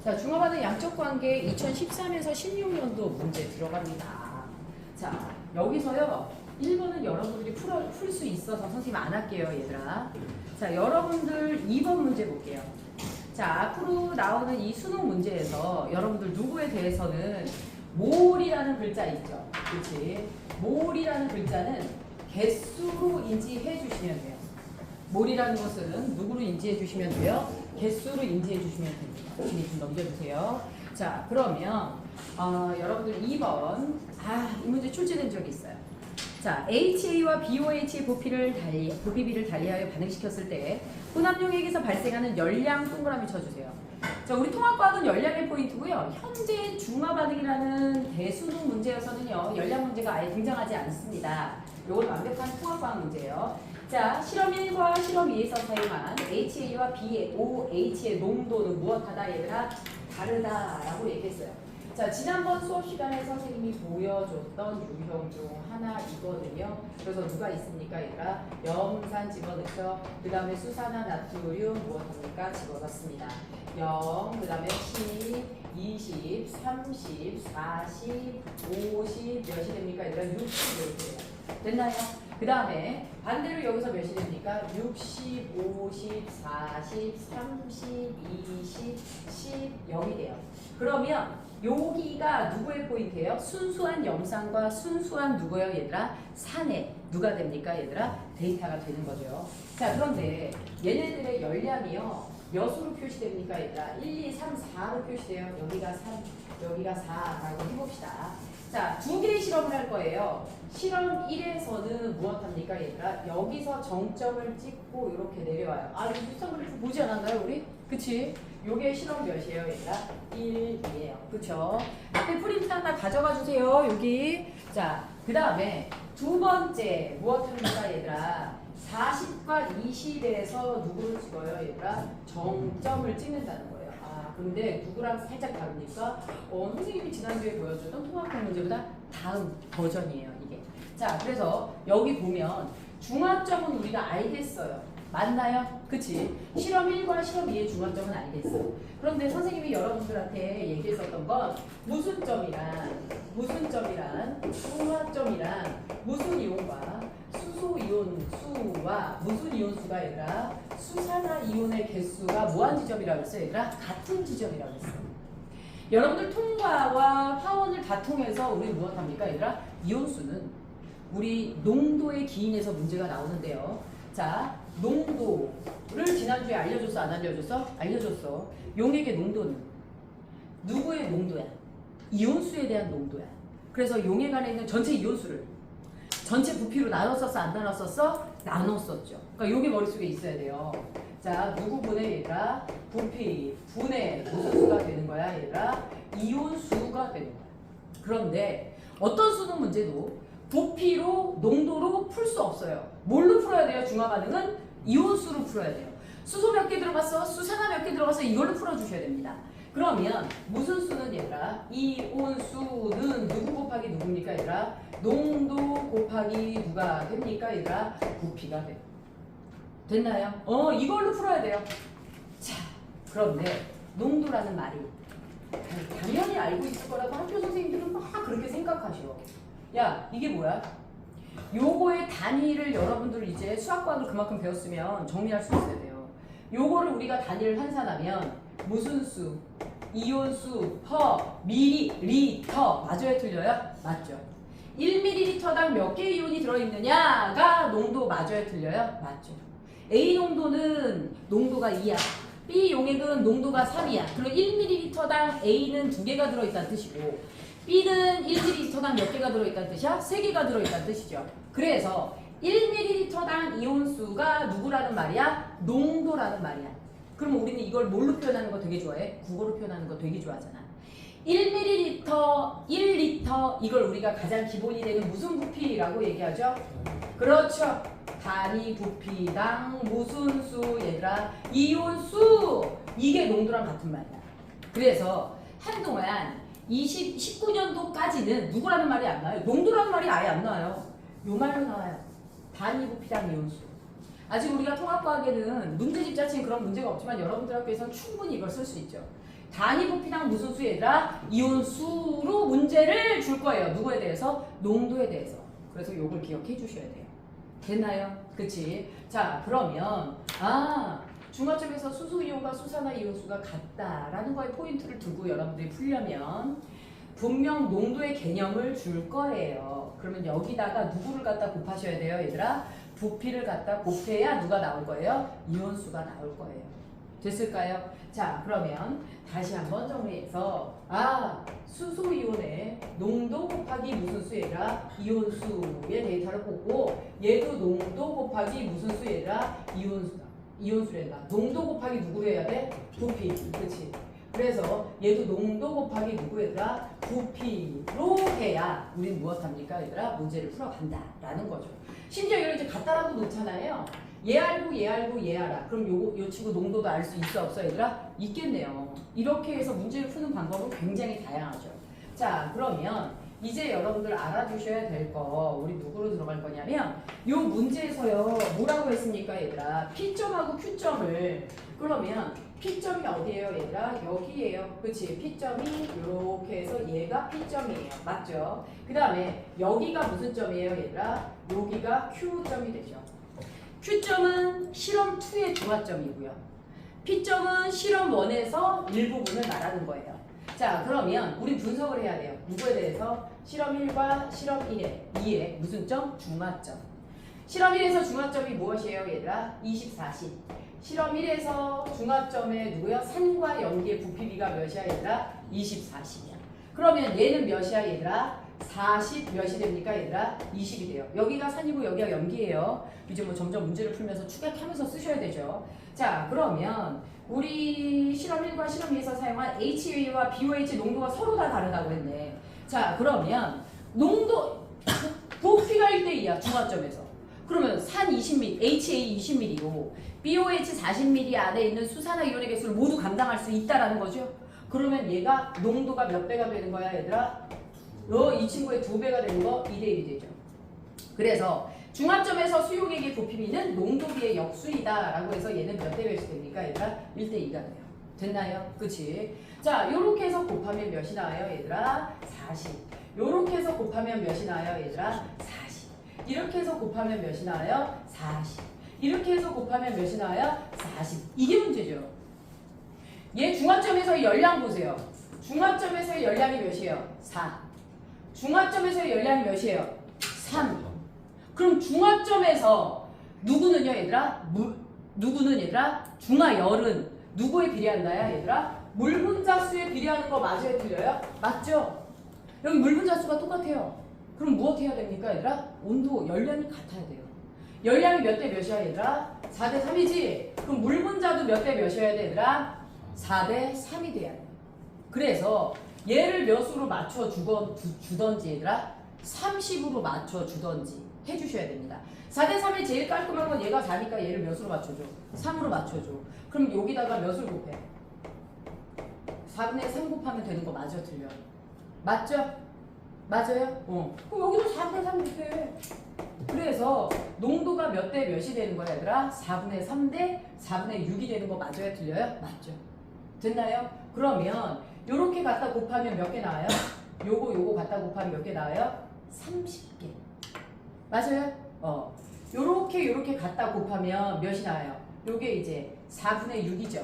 자, 중화반응 양적 관계 2013에서 16년도 문제 들어갑니다. 자, 여기서요. 1번은 여러분들이 풀 수 있어서 선생님 안 할게요, 얘들아. 자, 여러분들 2번 문제 볼게요. 자, 앞으로 나오는 이 수능 문제에서 여러분들 누구에 대해서는 몰이라는 글자 있죠. 그렇지? 몰이라는 글자는 개수로 인지해 주시면 돼요. 몰이라는 것은 누구로 인지해 주시면 돼요? 개수로 인지해 주시면 됩니다. 좀 넘겨주세요. 자, 그러면 여러분들 2번 이 문제 출제된 적이 있어요. 자, HA와 BOH의 부피비를 달리하여 반응시켰을 때 혼합용액에서 발생하는 열량 동그라미 쳐주세요. 자, 우리 통합과학은 열량의 포인트고요. 현재 중화반응이라는 대수능 문제에서는요, 열량 문제가 아예 등장하지 않습니다. 이건 완벽한 통합과학 문제예요. 자, 실험 1과 실험 2에서 사용한 HA와 BOH의 농도는 무엇하다 얘들아? 다르다라고 얘기했어요. 자, 지난번 수업 시간에 선생님이 보여줬던 유형 중 하나이거든요. 그래서 누가 있습니까 얘들아? 염산 집어넣죠. 그 다음에 수산화 나트륨 무엇합니까? 집어넣습니다. 0, 그 다음에 10, 20, 30, 40, 50 몇이 됩니까? 얘들아 60 이렇게 돼요. 됐나요? 그 다음에 반대로 여기서 몇이 됩니까? 60, 50, 40, 30, 20, 10, 0이 돼요. 그러면 여기가 누구의 포인트예요? 순수한 염산과 순수한 누구예요 얘들아? 산의 누가 됩니까 얘들아? 데이터가 되는 거죠. 자, 그런데 얘네들의 열량이요 몇으로 표시됩니까 얘들아? 1, 2, 3, 4로 표시돼요. 여기가 3, 여기가 4라고 해봅시다. 자, 두 개의 실험을 할 거예요. 실험 1에서는 무엇합니까 얘들아? 여기서 정점을 찍고 이렇게 내려와요. 이거 비슷한 그래프 보지 않았나요 우리? 그치? 요게 실험 몇이에요 얘들아? 1이에요. 그쵸? 앞에 프린트 하나 가져가 주세요 여기. 자, 그 다음에 두 번째 무엇합니까 얘들아? 40과 20에서 누구를 찍어요 얘들아? 정점을 찍는다는 거예요. 근데 누구랑 살짝 다릅니까? 선생님이 지난주에 보여줬던 통합학 문제보다 다음 버전이에요 이게. 자, 그래서 여기 보면 중화점은 우리가 알겠어요. 맞나요? 그치? 실험 1과 실험 2의 중화점은 알겠어. 그런데 선생님이 여러분들한테 얘기했었던 건 무슨 점이란 중화점이란 무슨 이온과 수소 이온 수와 무슨 이온 수가 얘들아? 수산화 이온의 개수가 무한 지점이라고 했어요 얘들아? 같은 지점이라고 했어요. 여러분들 통과와 화원을 다 통해서 우리 무엇합니까 얘들아? 이온수는 우리 농도의 기인에서 문제가 나오는데요. 자, 농도를 지난주에 알려줬어 안 알려줬어? 알려줬어. 용액의 농도는 누구의 농도야? 이온수에 대한 농도야. 그래서 용액 안에 있는 전체 이온수를 전체 부피로 나눴었어 안 나눴었어? 나눴었죠. 그러니까 요게 머릿속에 있어야 돼요. 자, 누구 분의 얘들아? 부피 분의 무슨 수가 되는 거야 얘들아? 이온수가 되는 거야. 그런데 어떤 수능 문제도 부피로 농도로 풀 수 없어요. 뭘로 풀어야 돼요? 중화반응은 이온수로 풀어야 돼요. 수소 몇 개 들어갔어? 수산화 몇 개 들어갔어? 이걸로 풀어주셔야 됩니다. 그러면 무슨 수는 얘들아? 이온수는 누구 곱하기 누굽니까 얘들아? 농도 곱하기 누가 됩니까 얘들아? 부피가 돼요. 됐나요? 이걸로 풀어야 돼요. 자, 그런데 농도라는 말이 당연히 알고 있을 거라고 학교 선생님들은 막 그렇게 생각하셔. 야, 이게 뭐야? 요거의 단위를 여러분들 이제 수학과학을 그만큼 배웠으면 정리할 수 있어야 돼요. 요거를 우리가 단위를 환산하면 무슨 수, 이온수, 퍼, 미리리터 맞아요 틀려요? 맞죠. 1ml당 몇 개의 이온이 들어있느냐가 농도 맞아요 틀려요? 맞죠. A 농도는 농도가 2야. B 용액은 농도가 3이야. 그럼 1ml당 A는 2개가 들어있다는 뜻이고 B는 1ml당 몇 개가 들어있다는 뜻이야? 3개가 들어있다는 뜻이죠. 그래서 1ml당 이온수가 누구라는 말이야? 농도라는 말이야. 그럼 우리는 이걸 뭘로 표현하는 거 되게 좋아해? 국어로 표현하는 거 되게 좋아하잖아. 1ml, 1리터 이걸 우리가 가장 기본이 되는 무슨 부피라고 얘기하죠? 그렇죠. 단위 부피당 무슨 수 얘들아? 이온수. 이게 농도랑 같은 말이야. 그래서 한동안 19년도까지는 누구라는 말이 안 나와요. 농도라는 말이 아예 안 나와요. 요 말로 나와요. 단위 부피당 이온수. 아직 우리가 통합과학에는 문제집 자체는 그런 문제가 없지만 여러분들 학교에서는 충분히 이걸 쓸 수 있죠. 단위 부피당 무슨 수 얘들아? 이온수로 문제를 줄 거예요. 누구에 대해서? 농도에 대해서. 그래서 요걸 기억해 주셔야 돼요. 됐나요? 그치? 자, 그러면 중화점에서 수소이온과 수산화이온수가 같다라는 거에 포인트를 두고 여러분들이 풀려면 분명 농도의 개념을 줄 거예요. 그러면 여기다가 누구를 갖다 곱하셔야 돼요, 얘들아? 부피를 갖다 곱해야 누가 나올 거예요? 이온수가 나올 거예요. 됐을까요? 자, 그러면 다시 한번 정리해서 수소이온의 농도 곱하기 무슨 수얘라? 이온수의 데이터를 뽑고 얘도 농도 곱하기 무슨 수얘라? 이온수래다. 농도 곱하기 누구 해야 돼? 부피. 그렇지? 그래서 얘도 농도 곱하기 누구 얘들아? 부피로 해야 우린 무엇합니까 얘들아? 문제를 풀어간다라는 거죠. 심지어 이걸 이제 갖다라고 놓잖아요. 얘 알고 얘 알고 얘 알아. 그럼 요 친구 농도도 알 수 있어 없어 얘들아? 있겠네요. 이렇게 해서 문제를 푸는 방법은 굉장히 다양하죠. 자, 그러면 이제 여러분들 알아두셔야 될 거 우리 누구로 들어갈 거냐면 요 문제에서요 뭐라고 했습니까 얘들아? P점하고 Q점을 그러면 P점이 어디예요 얘들아? 여기예요. 그치? P점이 이렇게 해서 얘가 P점이에요. 맞죠? 그 다음에 여기가 무슨 점이에요 얘들아? 여기가 Q점이 되죠. Q점은 실험 2의 중화점이고요. P점은 실험 1에서 일부분을 말하는 거예요. 자, 그러면 우리 분석을 해야 돼요. 누구에 대해서? 실험 1과 실험 2의 무슨 점? 중화점. 실험 1에서 중화점이 무엇이에요 얘들아? 24시. 실험 1에서 중화점의 누구야? 산과 염기의 부피비가 몇이야 얘들아? 24시야. 그러면 얘는 몇이야 얘들아? 40 몇이 됩니까 얘들아? 20이 돼요. 여기가 산이고 여기가 염기예요. 이제 뭐 점점 문제를 풀면서 추격하면서 쓰셔야 되죠. 자, 그러면 우리 실험 1과 실험 2에서 사용한 HA와 BOH 농도가 서로 다 다르다고 했네. 자, 그러면 농도 부피가 1대2야 중화점에서. 그러면 산 20ml, HA 20ml고 BOH 40ml 안에 있는 수산화 이온의 개수를 모두 감당할 수 있다라는 거죠. 그러면 얘가 농도가 몇 배가 되는 거야 얘들아? 이 친구의 2배가 되는 거 2대1이 되죠. 그래서 중화점에서 수용액의 부피비는 농도비의 역수이다 라고 해서 얘는 몇 대 몇이 됩니까 얘들아? 1대2가 돼요. 됐나요? 그치? 자, 요렇게 해서 곱하면 몇이 나와요 얘들아? 40. 요렇게 해서 곱하면 몇이 나와요 얘들아? 40. 이렇게 해서 곱하면 몇이 나와요? 40. 이렇게 해서 곱하면 몇이 나와요? 40. 이게 문제죠. 얘 중화점에서의 열량 보세요. 중화점에서의 열량이 몇이에요? 4. 중화점에서의 열량이 몇이에요? 3. 그럼 중화점에서 누구는요 얘들아? 누구는 얘들아? 중화열은 누구에 비례한다야 얘들아? 물 분자수에 비례하는 거 맞아요 틀려요? 맞죠? 여기 물 분자수가 똑같아요. 그럼 무엇 해야 됩니까 얘들아? 온도, 열량이 같아야 돼요. 열량이 몇 대 몇이야 얘들아? 4대 3이지? 그럼 물 분자도 몇 대 몇이어야 돼 얘들아? 4대 3이 돼야 돼. 그래서 얘를 몇으로 맞춰 주던지 얘들아 30으로 맞춰 주던지 해주셔야 됩니다. 4대 3이 제일 깔끔한 건 얘가 4니까 얘를 몇으로 맞춰줘? 3으로 맞춰줘. 그럼 여기다가 몇을 곱해? 4분의 3 곱하면 되는 거 맞아 틀려? 맞죠? 맞아요? 그럼 여기도 4분의 3 곱해. 그래서 농도가 몇 대 몇이 되는 거야 얘들아? 4분의 3 대 4분의 6이 되는 거 맞아요 틀려요? 맞죠? 됐나요? 그러면 요렇게 갖다 곱하면 몇 개 나와요? 요거 갖다 곱하면 몇 개 나와요? 30개. 맞아요? 요렇게 갖다 곱하면 몇이 나와요? 요게 이제 4분의 6이죠.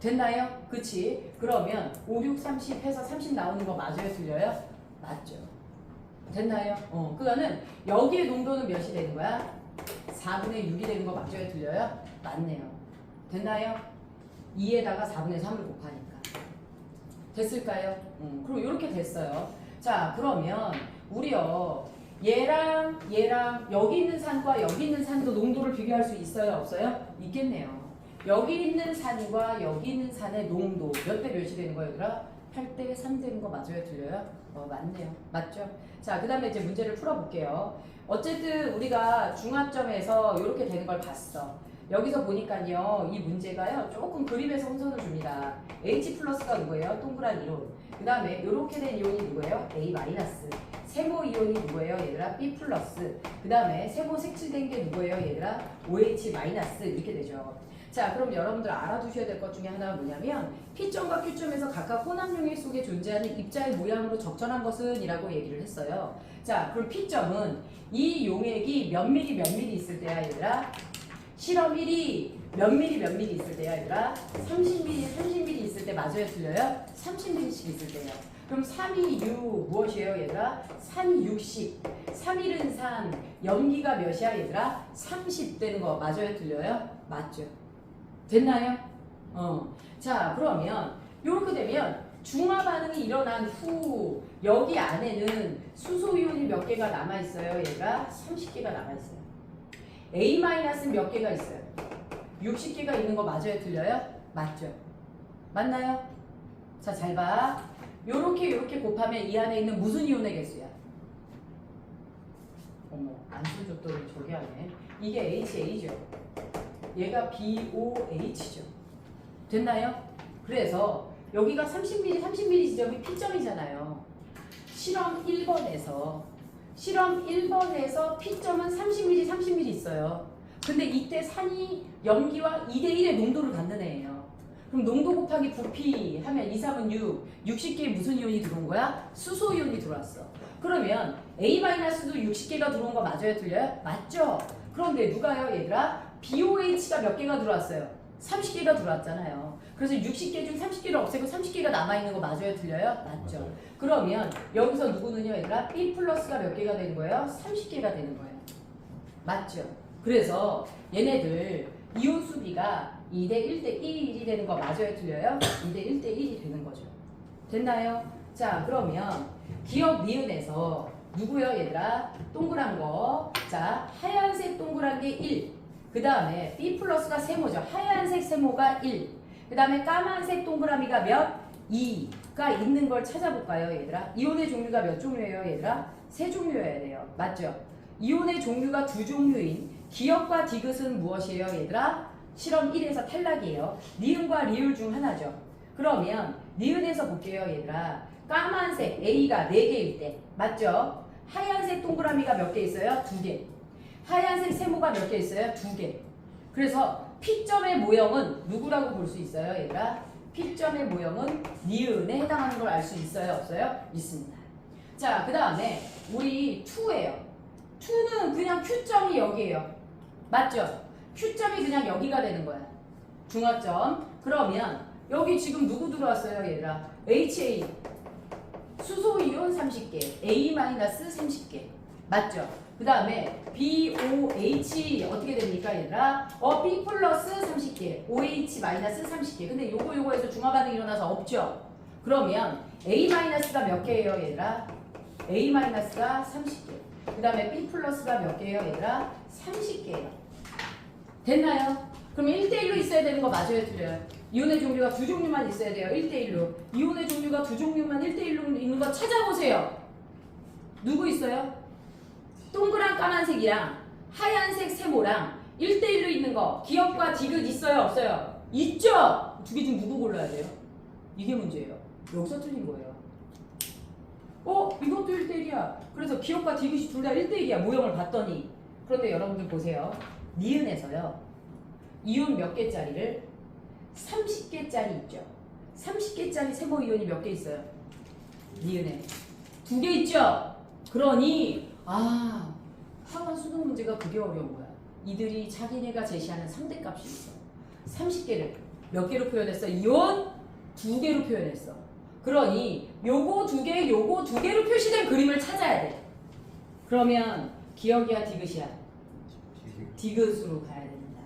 됐나요? 그치? 그러면 5, 6, 30 해서 30 나오는 거 맞아요? 틀려요? 맞죠. 됐나요? 그거는 여기의 농도는 몇이 되는 거야? 4분의 6이 되는 거 맞아요? 틀려요? 맞네요. 됐나요? 2에다가 4분의 3을 곱하니까. 됐을까요? 그럼 이렇게 됐어요. 자, 그러면 우리요 얘랑 여기 있는 산과 여기 있는 산도 농도를 비교할 수 있어요? 없어요? 있겠네요. 여기 있는 산과 여기 있는 산의 농도 몇 대 몇이 되는 거예요 얘들아? 8대 3 되는 거 맞아요? 틀려요? 맞네요. 맞죠? 자, 그 다음에 이제 문제를 풀어볼게요. 어쨌든 우리가 중화점에서 이렇게 되는 걸 봤어. 여기서 보니까요 이 문제가요 조금 그림에서 혼선을 줍니다. H 플러스가 누구예요? 동그란 이온. 그 다음에 이렇게 된 이온이 누구예요? A 마이너스. 세모 이온이 누구예요 얘들아? B 플러스. 그 다음에 세모 색칠된 게 누구예요 얘들아? OH 마이너스. 이렇게 되죠. 자, 그럼 여러분들 알아두셔야 될 것 중에 하나가 뭐냐면 P점과 Q점에서 각각 혼합용액 속에 존재하는 입자의 모양으로 적절한 것은 이라고 얘기를 했어요. 자, 그럼 P점은 이 용액이 몇 미리 있을 때야 얘들아? 실험 1이 몇 미리 있을 때야 얘들아? 30미리 있을 때 맞아요 틀려요? 30ml씩 있을 때요. 그럼 3이 6 무엇이에요 얘들아? 3이 60 3일은 3 염기가 몇이야 얘들아? 30 되는 거 맞아요 틀려요? 맞죠. 됐나요? 자, 그러면 이렇게 되면 중화 반응이 일어난 후 여기 안에는 수소이온이 몇 개가 남아있어요 얘들아? 30개가 남아있어요. A- 몇 개가 있어요? 60개가 있는 거 맞아요 틀려요? 맞죠. 맞나요? 자, 잘 봐. 요렇게 곱하면 이 안에 있는 무슨 이온의 개수야? 어머, 안 써줬더니 저기 하네. 이게 HA죠. 얘가 BOH죠. 됐나요? 그래서 여기가 30ml 지점이 P점이잖아요. 실험 1번에서 P점은 30ml 있어요. 근데 이때 산이 염기와 2대1의 농도를 갖는 애예요. 그럼 농도 곱하기 부피 하면 2, 3은 6. 60개의 무슨 이온이 들어온 거야? 수소 이온이 들어왔어. 그러면 A-도 60개가 들어온 거 맞아요? 틀려요? 맞죠? 그런데 누가요 얘들아? BOH가 몇 개가 들어왔어요? 30개가 들어왔잖아요. 그래서 60개 중 30개를 없애고 30개가 남아있는 거 맞아요? 틀려요? 맞죠? 그러면 여기서 누구는요 얘들아? B 플러스가 몇 개가 되는 거예요? 30개가 되는 거예요. 맞죠? 그래서 얘네들 이온 수비가 2대 1대 1이 되는 거 맞아요? 틀려요? 2대 1대 1이 되는 거죠. 됐나요? 자, 그러면 기억 니은에서 누구요 얘들아? 동그란 거. 자, 하얀색 동그란 게 1. 그 다음에 B 플러스가 세모죠. 하얀색 세모가 1. 그 다음에 까만색 동그라미가 몇? 2가 있는 걸 찾아볼까요 얘들아? 이온의 종류가 몇 종류예요 얘들아? 3종류여야 돼요. 맞죠? 이온의 종류가 2종류인 기역과 디귿은 무엇이에요 얘들아? 실험 1에서 탈락이에요. 니은과 리을 중 하나죠. 그러면 니은에서 볼게요 얘들아. 까만색 A가 4개일 때 맞죠? 하얀색 동그라미가 몇 개 있어요? 2개. 하얀색 세모가 몇 개 있어요? 2개. 그래서 P점의 모형은 누구라고 볼 수 있어요 얘들아? P점의 모형은 니은에 해당하는 걸 알 수 있어요 없어요? 있습니다. 자, 그 다음에 우리 2예요. 2는 그냥 Q점이 여기에요. 맞죠? Q점이 그냥 여기가 되는 거야. 중화점. 그러면 여기 지금 누구 들어왔어요 얘들아? HA 수소이온 30개 A-30개 맞죠? 그 다음에 BOH 어떻게 됩니까 얘들아? B 플러스 30개 OH 마이너스 30개 근데 요거에서 중화반응이 일어나서 없죠? 그러면 A-가 몇 개예요 얘들아? A-가 30개 그 다음에 B 플러스가 몇 개예요 얘들아? 30개예요. 됐나요? 그럼 1대1로 있어야 되는 거 맞아요 틀려요? 이온의 종류가 2종류만 있어야 돼요 1대1로. 이온의 종류가 2종류만 1대1로 있는 거 찾아보세요. 누구 있어요? 동그란 까만색이랑 하얀색 세모랑 1대1로 있는 거 기역과 디귿 있어요 없어요? 있죠? 2개 중 누구 골라야 돼요? 이게 문제예요. 여기서 틀린 거예요. 이것도 1대1이야. 그래서 기역과 디귿이 둘 다 1대1이야 모형을 봤더니. 그런데 여러분들 보세요. 니은에서요 이온 몇 개짜리를 30개짜리 있죠. 30개짜리 세모 이온이 몇 개 있어요? 니은에 2개 있죠. 그러니 하원 수능 문제가 그게 어려운 거야. 이들이 자기네가 제시하는 상대값이 있어. 30개를 몇 개로 표현했어? 이온 2개로 표현했어. 그러니 요거 2개, 요거 2개로 표시된 그림을 찾아야 돼. 그러면 기역이야 디귿이야? 디귿으로 가야 됩니다.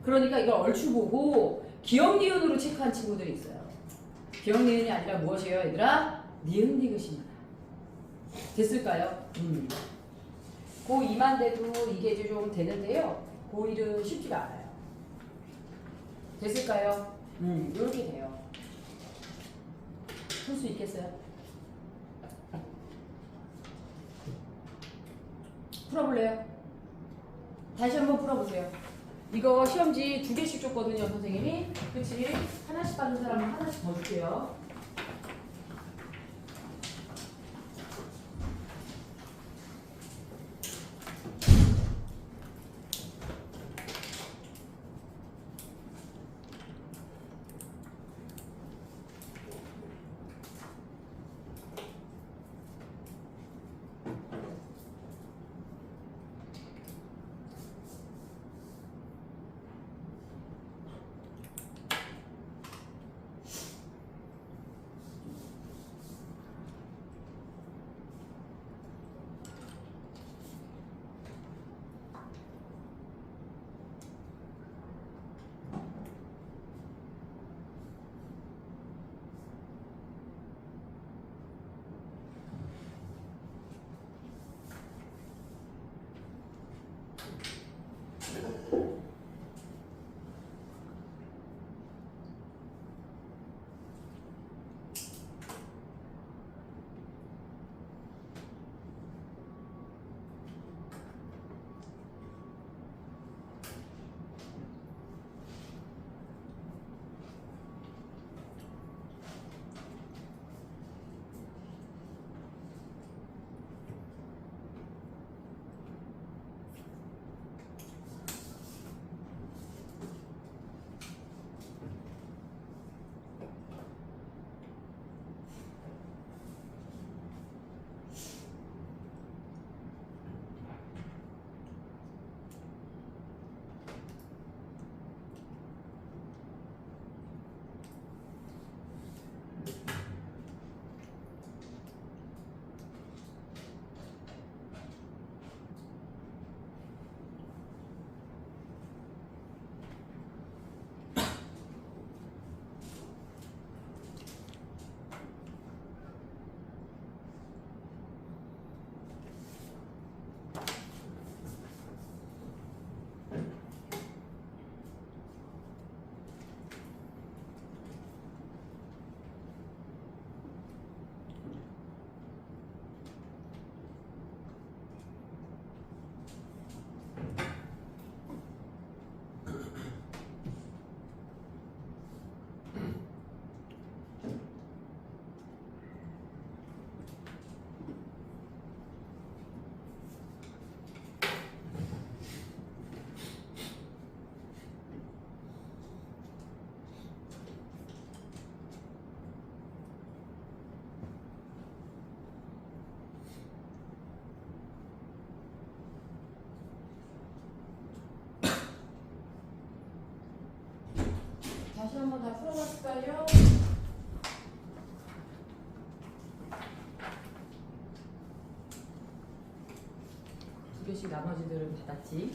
그러니까 이걸 얼추 보고 기역 니은으로 체크한 친구들이 있어요. 기역 니은이 아니라 무엇이에요 얘들아? 니은 디귿입니다. 됐을까요? 고2만 돼도 이게 좀 되는데요. 고1은 쉽지가 않아요. 됐을까요? 이렇게 돼요. 풀 수 있겠어요? 풀어볼래요? 다시 한번 풀어보세요. 이거 시험지 2개씩 줬거든요 선생님이. 그치? 하나씩 받은 사람은 하나씩 더 줄게요. 됐을까요? 두 개씩 나머지들은 받았지.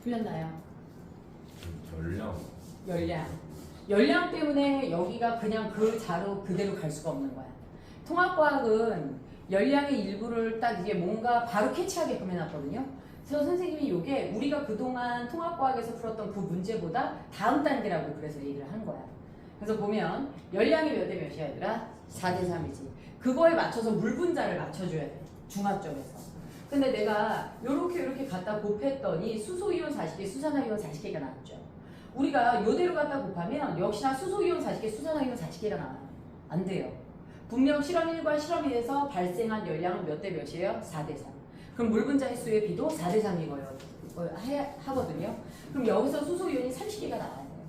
틀렸나요? 열량 때문에 여기가 그냥 그 자로 그대로 갈 수가 없는 거야. 통합과학은 열량의 일부를 딱 이게 뭔가 바로 캐치하게끔 해놨거든요. 그래서 선생님이 이게 우리가 그동안 통합과학에서 풀었던 그 문제보다 다음 단계라고 그래서 얘기를 하는 거야. 그래서 보면 열량이 몇 대 몇이야 얘들아? 4대 3이지. 그거에 맞춰서 물 분자를 맞춰줘야 돼. 중합점에서. 근데 내가 요렇게 갖다 곱했더니 수소이온 40개, 수산화이온 40개가 나왔죠. 우리가 요대로 갖다 곱하면 역시나 수소이온 40개, 수산화이온 40개가 나와요. 안 돼요. 분명 실험 1과 실험 2에서 발생한 열량은 몇 대 몇이에요? 4대 3. 그럼 물 분자의 수의 비도 4대 3이고요. 하거든요. 그럼 여기서 수소이온이 30개가 나와야 돼요.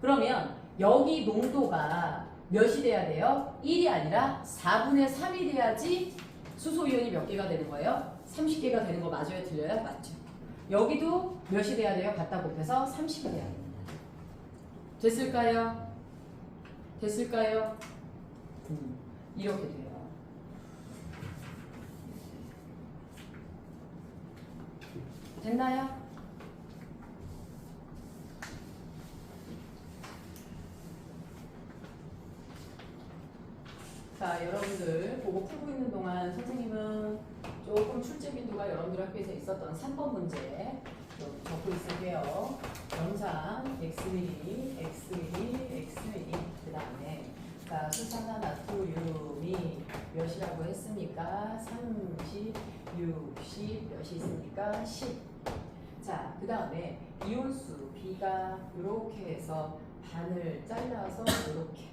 그러면 여기 농도가 몇이 돼야 돼요? 1이 아니라 4분의 3이 돼야지 수소이온이 몇 개가 되는 거예요? 30개가 되는 거 맞아요? 틀려요? 맞죠? 여기도 몇이 돼야 돼요? 갖다 곱해서 30이 돼야 됩니다. 됐을까요? 됐을까요? 이렇게 돼요. 됐나요? 자, 여러분들 보고 풀고 있는 동안 선생님은 조금 출제 빈도가 여러분들 학교에서 있었던 3번 문제 좀 적고 있을게요. 영상 X미리, X미리, X미리 그 다음에 자, 수산화나트륨이 몇이라고 했습니까? 30, 60 몇이 있습니까? 10. 자, 그 다음에 이온수 B가 이렇게 해서 반을 잘라서 이렇게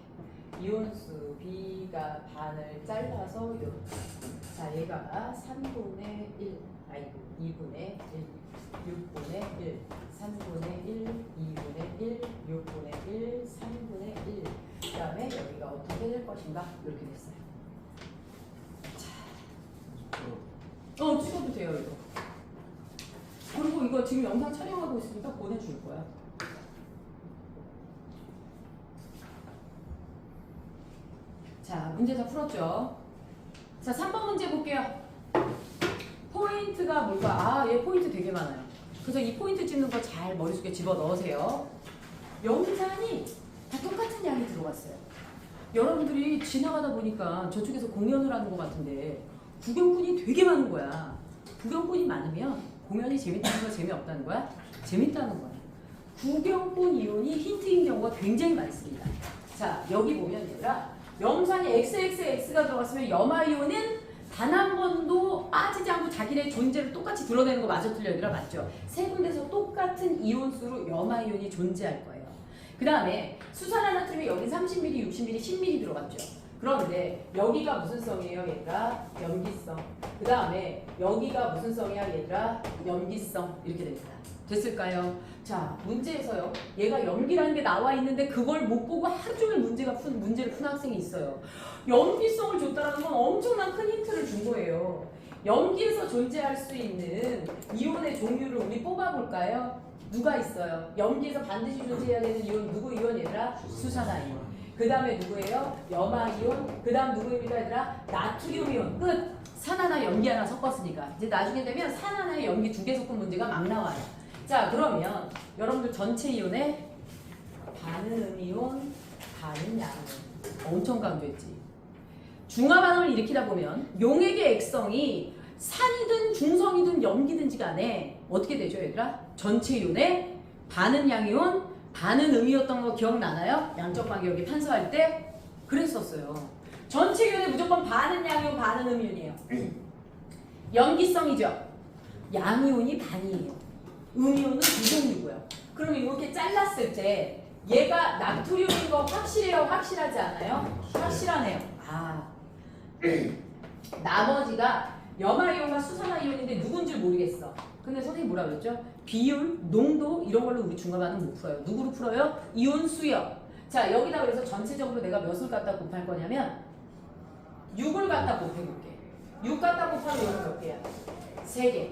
이온수 B가 반을 잘라서 이렇게 자, 얘가 3분의 1 아이고 2분의 1 6분의 1 3분의 1 2분의 1 6분의 1 3분의 1 그 다음에 여기가 어떻게 될 것인가 이렇게 됐어요. 자, 찍어도 돼요 이거. 그리고 이거 지금 영상 촬영하고 있으니까 보내줄 거야. 자, 문제 다 풀었죠? 자, 3번 문제 볼게요. 포인트가 뭘까? 아, 얘 포인트 되게 많아요. 그래서 이 포인트 찍는 거 잘 머릿속에 집어 넣으세요. 염산이 다 똑같은 양이 들어갔어요. 여러분들이 지나가다 보니까 저쪽에서 공연을 하는 것 같은데 구경꾼이 되게 많은 거야. 구경꾼이 많으면 공연이 재밌다는 거야, 재미없다는 거야? 재밌다는 거야. 구경꾼 이온이 힌트인 경우가 굉장히 많습니다. 자, 여기 보면 얘들아 염산이 XXX가 들어갔으면 염화이온은 단 한 번도 빠지지 않고 자기네 존재를 똑같이 드러내는 거 맞아 틀려 얘들아 맞죠? 세 군데서 똑같은 이온수로 염화이온이 존재할 거예요. 그 다음에 수산화나트륨이 여기 30ml, 60ml, 10ml 들어갔죠. 그런데 여기가 무슨 성이에요 얘들아? 염기성. 그 다음에 여기가 무슨 성이야 얘들아? 염기성. 이렇게 됩니다. 됐을까요? 자, 문제에서요. 얘가 염기라는 게 나와 있는데 그걸 못 보고 하루 종일 문제를 푼 학생이 있어요. 염기성을 줬다는 건 엄청난 큰 힌트를 준 거예요. 염기에서 존재할 수 있는 이온의 종류를 우리 뽑아볼까요? 누가 있어요? 염기에서 반드시 존재해야 되는 이온 누구 이온 얘들아? 수산화이온. 그 다음에 누구예요? 염화이온. 그 다음 누구입니까 얘들아? 나트륨이온. 끝! 산 하나 염기 하나 섞었으니까 이제 나중에 되면 산 하나에 염기 2개 섞은 문제가 막 나와요. 자, 그러면 여러분들 전체 이온에 반은 음이온, 반은 양이온. 엄청 강조했지. 중화반응을 일으키다 보면 용액의 액성이 산이든 중성이든 염기든지 간에 어떻게 되죠 얘들아? 전체 이온에 반은 양이온, 반은 음이었던 거 기억나나요? 양적 반격이 판서할 때 그랬었어요. 전체 이온에 무조건 반은 양이온, 반은 음이온이에요. 염기성이죠. 양이온이 반이에요. 음이온은 두 종류고요. 그럼 이렇게 잘랐을 때 얘가 나트륨인 거 확실해요? 확실하지 않아요? 확실하네요. 아, 나머지가 염화이온과 수산화이온인데 누군지 모르겠어. 근데 선생님 뭐라 그랬죠? 비율, 농도 이런 걸로 우리 중화반응 못 풀어요. 누구로 풀어요? 이온 수요. 자 여기다 그래서 전체적으로 내가 몇을 갖다 곱할 거냐면 6을 갖다 곱해볼게. 6 갖다 곱하면 여기 몇 개야? 3개.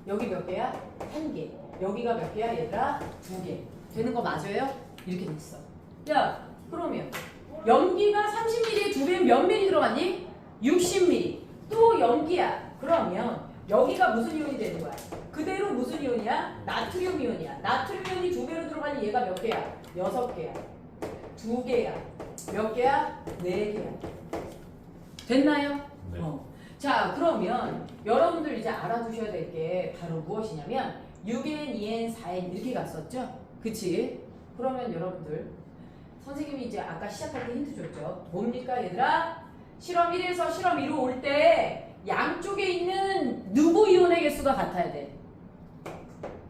여기 몇 개야? 1개. 여기가 몇 개야 얘들아? 2개. 되는 거 맞아요? 이렇게 됐어. 야 그러면 염기가 30ml에 2배면 몇 ml 들어갔니? 60ml. 또 염기야. 그러면 여기가 무슨 이온이 되는 거야? 그대로 무슨 이온이야? 나트륨 이온이야. 나트륨 이온이 2배로 들어가니 얘가 몇 개야? 6개야. 2개야. 몇 개야? 4개야. 됐나요? 네. 자 그러면 여러분들 이제 알아두셔야 될 게 바로 무엇이냐면 6n, 2n, 4n 이렇게 갔었죠? 그치? 그러면 여러분들 선생님이 이제 아까 시작할 때 힌트 줬죠? 뭡니까 얘들아? 실험 1에서 실험 2로 올 때 양쪽에 있는 누구 이온의 개수가 같아야 돼?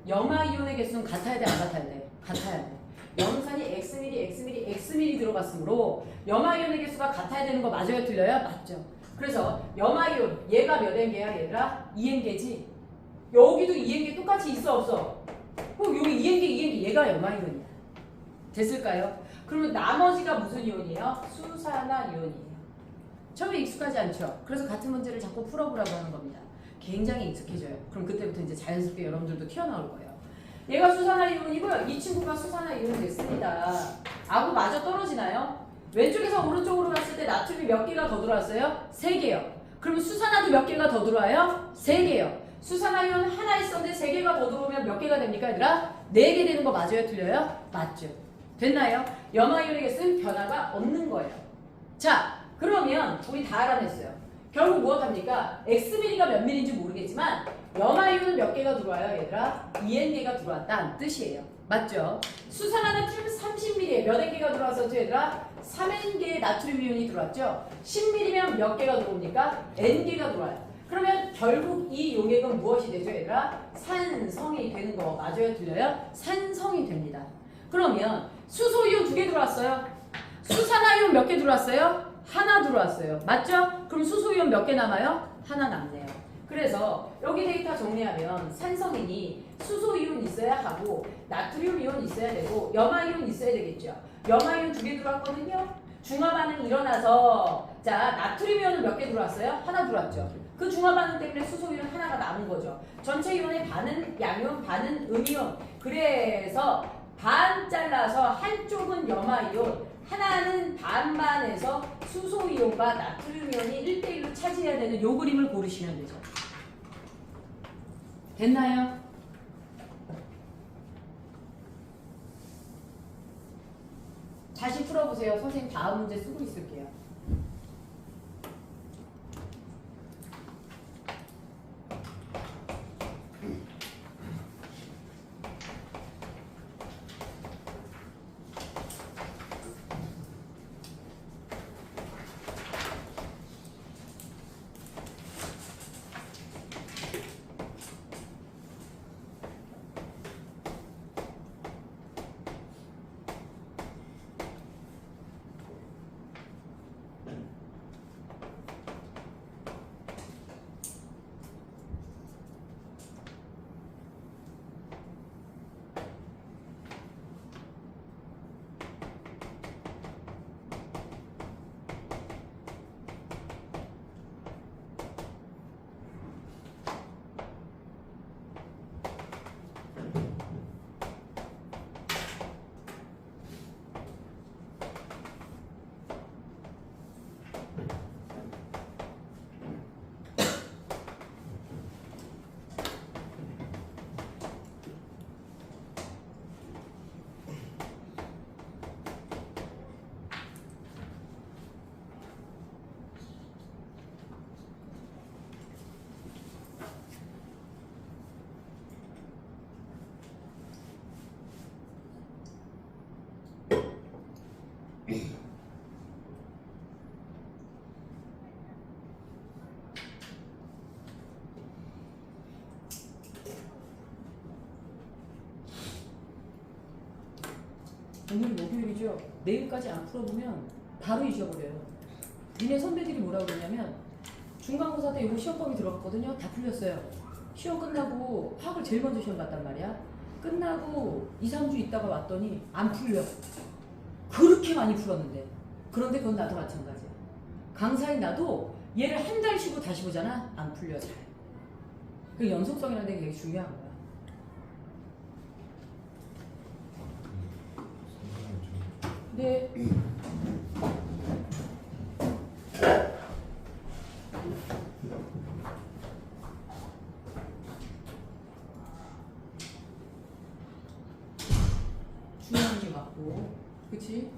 염화 이온의 개수는 같아야 돼? 안 같아야 돼? 같아야 돼. 염산이 Xml 들어갔으므로 염화 이온의 개수가 같아야 되는 거 맞아요? 틀려요? 맞죠? 그래서 염화 이온 얘가 몇 N개야 얘들아? 2N개지? 여기도 2N개 똑같이 있어 없어? 그럼 여기 2N개 얘가 염화 이온이야. 됐을까요? 그러면 나머지가 무슨 이온이에요? 수산화 이온이에요. 처음에 익숙하지 않죠? 그래서 같은 문제를 자꾸 풀어보라고 하는 겁니다. 굉장히 익숙해져요. 그럼 그때부터 이제 자연스럽게 여러분들도 튀어나올 거예요. 얘가 수산화 이온이고요. 이 친구가 수산화 이온이 됐습니다. 아구 마저 떨어지나요? 왼쪽에서 오른쪽으로 갔을 때 나트륨이 몇 개가 더 들어왔어요? 3개요. 그러면 수산화도 몇 개가 더 들어와요? 3개요. 수산화 이온 하나 있었는데 3개가 더 들어오면 몇 개가 됩니까 얘들아? 4개 되는 거 맞아요? 틀려요? 맞죠. 됐나요? 염화 이온의 개수는 변화가 없는 거예요. 자 그러면 우리 다 알아냈어요. 결국 무엇합니까? Xml가 몇 밀인지 모르겠지만 염화 이온은 몇 개가 들어와요 얘들아? 2N개가 들어왔다는 뜻이에요. 맞죠? 수산화 나트륨 30ml에 몇 N개가 들어왔었죠 얘들아? 3N개의 나트륨 이온이 들어왔죠? 10ml면 몇 개가 들어옵니까? N개가 들어와요. 그러면 결국 이 용액은 무엇이 되죠 얘들아? 산성이 되는 거 맞아요? 틀려요? 산성이 됩니다. 그러면 수소이온 2개 들어왔어요. 수산화이온 몇 개 들어왔어요? 하나 들어왔어요. 맞죠? 그럼 수소이온 몇 개 남아요? 하나 남네요. 그래서 여기 데이터 정리하면 산성인이 수소이온 있어야 하고 나트륨 이온 있어야 되고 염화이온 있어야 되겠죠. 염화이온 2개 들어왔거든요. 중화반응이 일어나서 자 나트륨 이온은 몇 개 들어왔어요? 하나 들어왔죠. 그 중화반응 때문에 수소이온 하나가 남은 거죠. 전체 이온의 반은 양이온, 반은 음이온. 그래서 반 잘라서 한쪽은 염화이온, 하나는 반반해서 수소이온과 나트륨이온이 1대1로 차지해야 되는 요 그림을 고르시면 되죠. 됐나요? 다시 풀어보세요. 선생님 다음 문제 쓰고 있을게요. 오늘 목요일이죠. 내일까지 안 풀어보면 바로 잊어버려요. 니네 선배들이 뭐라고 그러냐면 중간고사 때 이거 시험범위 들어갔거든요. 다 풀렸어요. 시험 끝나고 화학을 제일 먼저 시험 봤단 말이야. 끝나고 2, 3주 있다가 왔더니 안 풀려. 그렇게 많이 풀었는데. 그런데 그건 나도 마찬가지야. 강사인 나도 얘를 한 달 쉬고 다시 보잖아. 안 풀려 잘. 그 연속성이라는 게 되게 중요한 거야. 네. 중요한 게 맞고, 그치?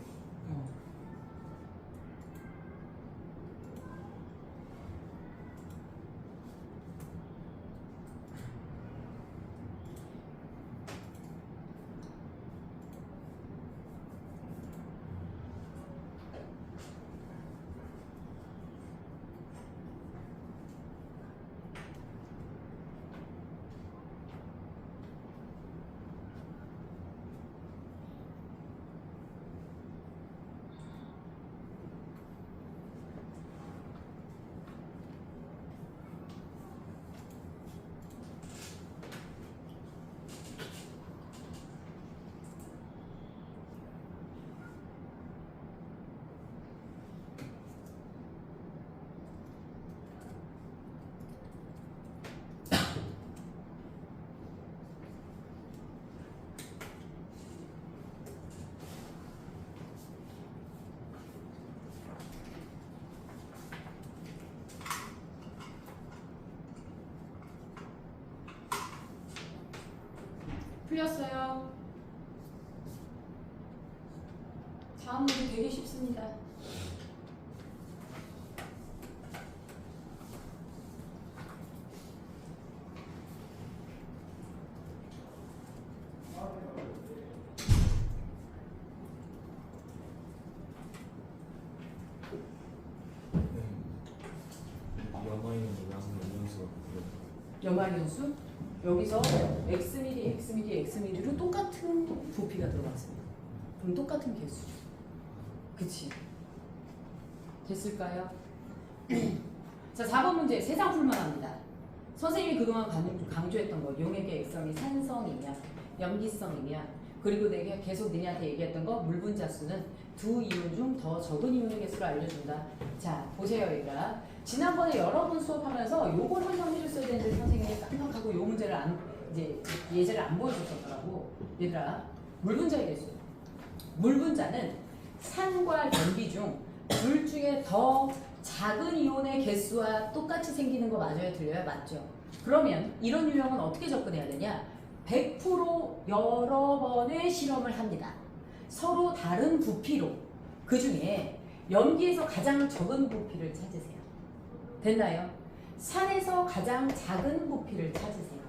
풀렸어요. 다음 문제 되게 쉽습니다. 염화연수 여기서 xml, xml, xml로 똑같은 부피가 들어갔습니다. 그럼 똑같은 개수죠. 그치? 됐을까요? 자, 4번 문제 세상 풀만 합니다. 선생님이 그동안 강조했던 거 용액의 액성이 산성이냐 염기성이냐 그리고 내가 계속 너희한테 얘기했던 거 물분자 수는 두 이온 중 더 적은 이온의 개수를 알려준다. 자, 보세요 얘들아. 지난번에 여러 번 수업하면서 요걸 한번 해줬어야 되는데 선생님이 깜빡하고 요 문제를 이제 예제를 안 보여줬었더라고. 얘들아, 물분자의 개수. 물분자는 산과 염기 중 둘 중에 더 작은 이온의 개수와 똑같이 생기는 거 맞아요? 틀려요? 맞죠? 그러면 이런 유형은 어떻게 접근해야 되냐? 100% 여러 번의 실험을 합니다. 서로 다른 부피로 그 중에 염기에서 가장 적은 부피를 찾으세요. 됐나요? 산에서 가장 작은 부피를 찾으세요.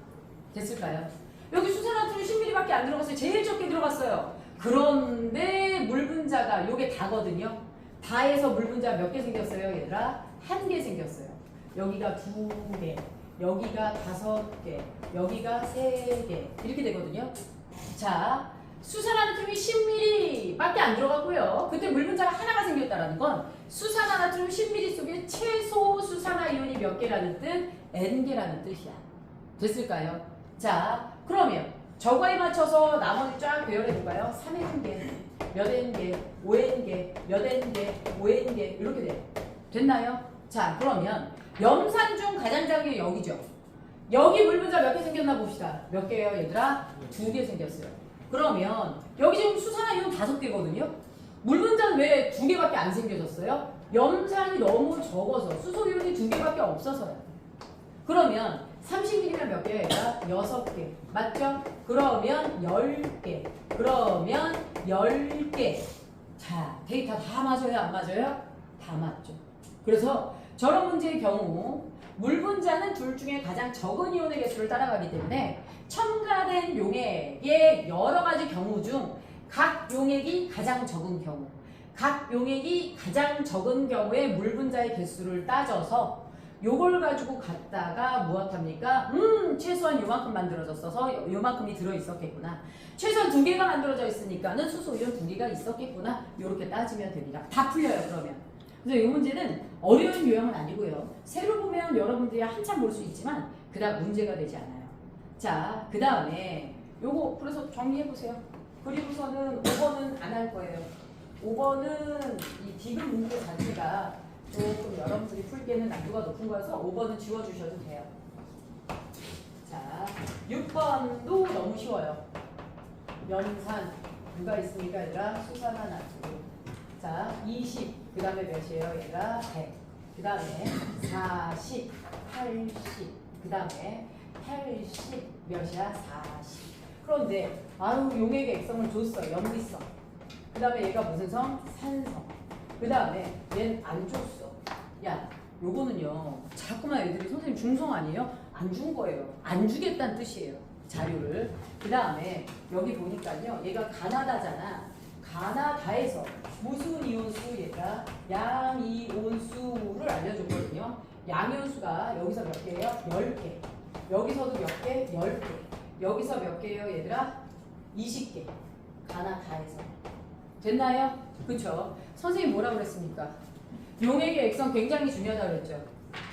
됐을까요? 여기 수산화투는 10ml밖에 안 들어갔어요. 제일 적게 들어갔어요. 그런데 물분자가 요게 다거든요. 다에서 물분자 몇 개 생겼어요, 얘들아? 1개 생겼어요. 여기가 2개, 여기가 5개, 여기가 3개 이렇게 되거든요. 자, 수산화나트륨이 10ml밖에 안 들어가고요. 그때 물분자가 하나가 생겼다는 건 수산화나트륨 10ml 속에 최소 수산화이온이 몇 개라는 뜻? N개라는 뜻이야. 됐을까요? 자, 그러면 저거에 맞춰서 나머지 쫙 배열해 볼까요? 3N개, 몇 N개, 5N개, 몇 N개, 5N개 이렇게 돼요. 됐나요? 자, 그러면 염산 중 가장 작은 게 여기죠. 여기 물분자 몇 개 생겼나 봅시다. 몇 개예요, 얘들아? 2개 생겼어요. 그러면 여기 지금 수산화이온 5개거든요. 물분자는 왜 2개밖에 안 생겨졌어요? 염산이 너무 적어서 수소이온이 2개밖에 없어서요. 그러면 30ml면 몇 개예요? 6개. 맞죠? 그러면 10개. 그러면 10개. 자, 데이터 다 맞아요? 안 맞아요? 다 맞죠. 그래서 저런 문제의 경우 물분자는 둘 중에 가장 적은 이온의 개수를 따라가기 때문에 첨가된 용액의 여러 가지 경우 중 각 용액이 가장 적은 경우, 각 용액이 가장 적은 경우에 물분자의 개수를 따져서 요걸 가지고 갖다가 무엇합니까? 최소한 요만큼 만들어졌어서 요만큼이 들어있었겠구나. 최소한 2개가 만들어져 있으니까는 수소이온 2개가 있었겠구나. 요렇게 따지면 됩니다. 다 풀려요, 그러면. 그래서 이 문제는 어려운 유형은 아니고요. 새로 보면 여러분들이 한참 볼 수 있지만 그다음 문제가 되지 않아요. 자, 그 다음에 요거 그래서 정리해보세요. 그리고서는 5번은 안 할 거예요. 5번은 이 디귿 문제 자체가 조금 여러분들이 풀기에는 난이도가 높은 거여서 5번은 지워주셔도 돼요. 자, 6번도 너무 쉬워요. 연산 누가 있습니까 얘들아? 수산화 나트륨. 자, 20 그 다음에 몇이에요 얘들아? 100 그 다음에 40 80 그 다음에 80 몇이야? 40. 그런데 아유 용액의 액성을 줬어. 염기성. 그 다음에 얘가 무슨 성? 산성. 그 다음에 얘는 안 줬어. 야 요거는요 자꾸만 애들이 선생님 중성 아니에요? 안 준 거예요. 안 주겠다는 뜻이에요. 자료를. 그 다음에 여기 보니까요 얘가 가나다잖아. 가나다에서 무슨 이온수 얘가 양이온수를 알려줬거든요. 양이온수가 여기서 몇 개예요? 10개. 여기서도 몇 개? 10개. 여기서 몇 개예요 얘들아? 20개. 가나다에서. 됐나요? 그쵸? 선생님 뭐라고 그랬습니까? 용액의 액성 굉장히 중요하다고 그랬죠.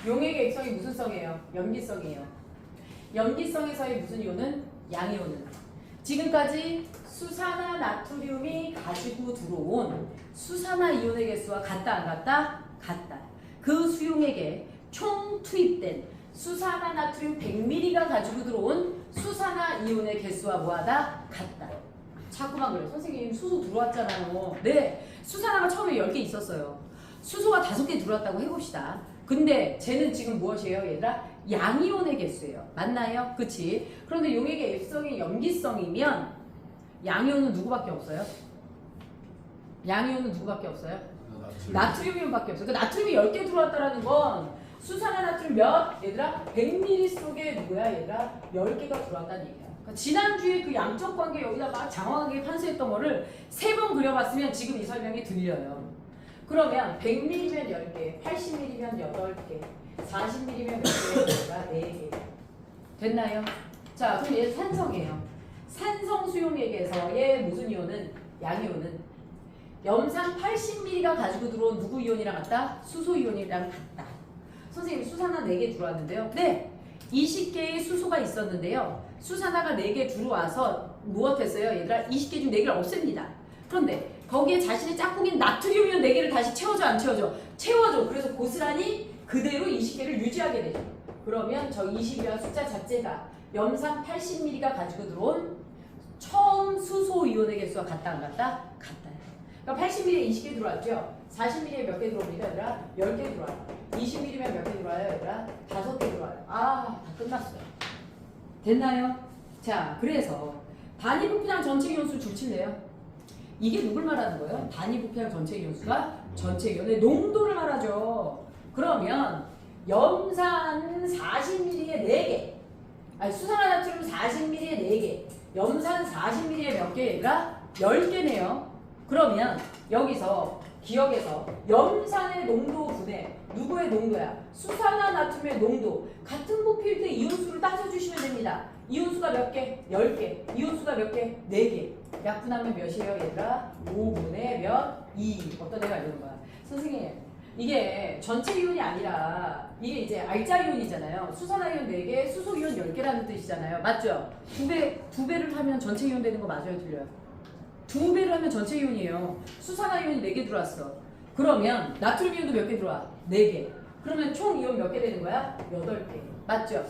용액의 액성이 무슨 성이에요? 염기성이에요. 염기성에서의 무슨 이온은? 양이온은. 지금까지 수산화 나트륨이 가지고 들어온 수산화 이온의 개수와 같다 안 같다? 같다. 그 수용액에 총 투입된 수산화 나트륨 100ml가 가지고 들어온 수산화 이온의 개수와 뭐하다? 같다. 자꾸만 그래. 선생님 수소 들어왔잖아요. 네. 수산화가 처음에 10개 있었어요. 수소가 5개 들어왔다고 해봅시다. 근데 쟤는 지금 무엇이에요 얘들아? 양이온의 개수예요. 맞나요? 그치? 그런데 용액의 액성이 염기성이면 양이온은 누구밖에 없어요? 양이온은 누구밖에 없어요? 나트륨 이온밖에 없어요. 그 나트륨이 10개 들어왔다라는 건 수산화 나트륨 몇? 얘들아 100ml 속에 누구야 얘들아? 10개가 들어왔다는 얘기야. 그러니까 지난주에 그 양적 관계 여기다가 장황하게 판수했던 거를 3번 그려봤으면 지금 이 설명이 들려요. 그러면 100ml면 10개, 80ml면 8개, 40ml면 몇 개가 4개. 됐나요? 자, 그럼 얘 산성이에요. 산성 수용액에서의 무슨 이온은? 양이온은 염산 80ml가 가지고 들어온 누구 이온이랑 같다? 수소 이온이랑 같다. 선생님 수산화 4개 들어왔는데요. 네! 20개의 수소가 있었는데요. 수산화가 4개 들어와서 무엇했어요? 얘들아 20개 중 4개를 없앱니다. 그런데 거기에 자신의 짝꿍인 나트륨 이온 4개를 다시 채워줘 안 채워줘? 채워줘. 그래서 고스란히 그대로 20개를 유지하게 되죠. 그러면 저 20이라는 숫자 자체가 염산 80ml가 가지고 들어온 처음 수소 이온의 개수와 같다 안 같다? 같다. 그러니까 80ml에 20개 들어왔죠? 40ml에 몇 개 들어옵니까 얘들아? 10개 들어와요. 20ml면 몇 개 들어와요 얘들아? 5개 들어와요. 아, 다 끝났어요. 됐나요? 자, 그래서 단위 부피량 전체 이온수 줄칠래요? 이게 누굴 말하는 거예요? 단위 부피량 전체 이온수가 전체 이온의 농도를 말하죠. 그러면 염산 40ml에 4개, 아니 수산화 나트륨 40ml에 4개, 염산 40ml에 몇 개 얘들아? 10개네요. 그러면 여기서 기억에서 염산의 농도 분의 누구의 농도야? 수산화 나트륨의 농도. 같은 부피일 때 이온수를 따져주시면 됩니다. 이온수가 몇 개? 10개. 이온수가 몇 개? 4개. 약분하면 몇이에요 얘들아? 5분의 몇? 2. 어떤 애가 이러는 거야? 선생님 이게 전체 이온이 아니라 이게 이제 알짜 이온이잖아요. 수산화 이온 4개, 수소 이온 10개라는 뜻이잖아요. 맞죠? 두 배를 하면 전체 이온 되는 거 맞아요? 틀려요? 2배를 하면 전체 이온이에요. 수산화 이온이 4개 들어왔어. 그러면 나트륨 이온도 몇 개 들어와? 4개. 그러면 총 이온 몇 개 되는 거야? 8개. 맞죠?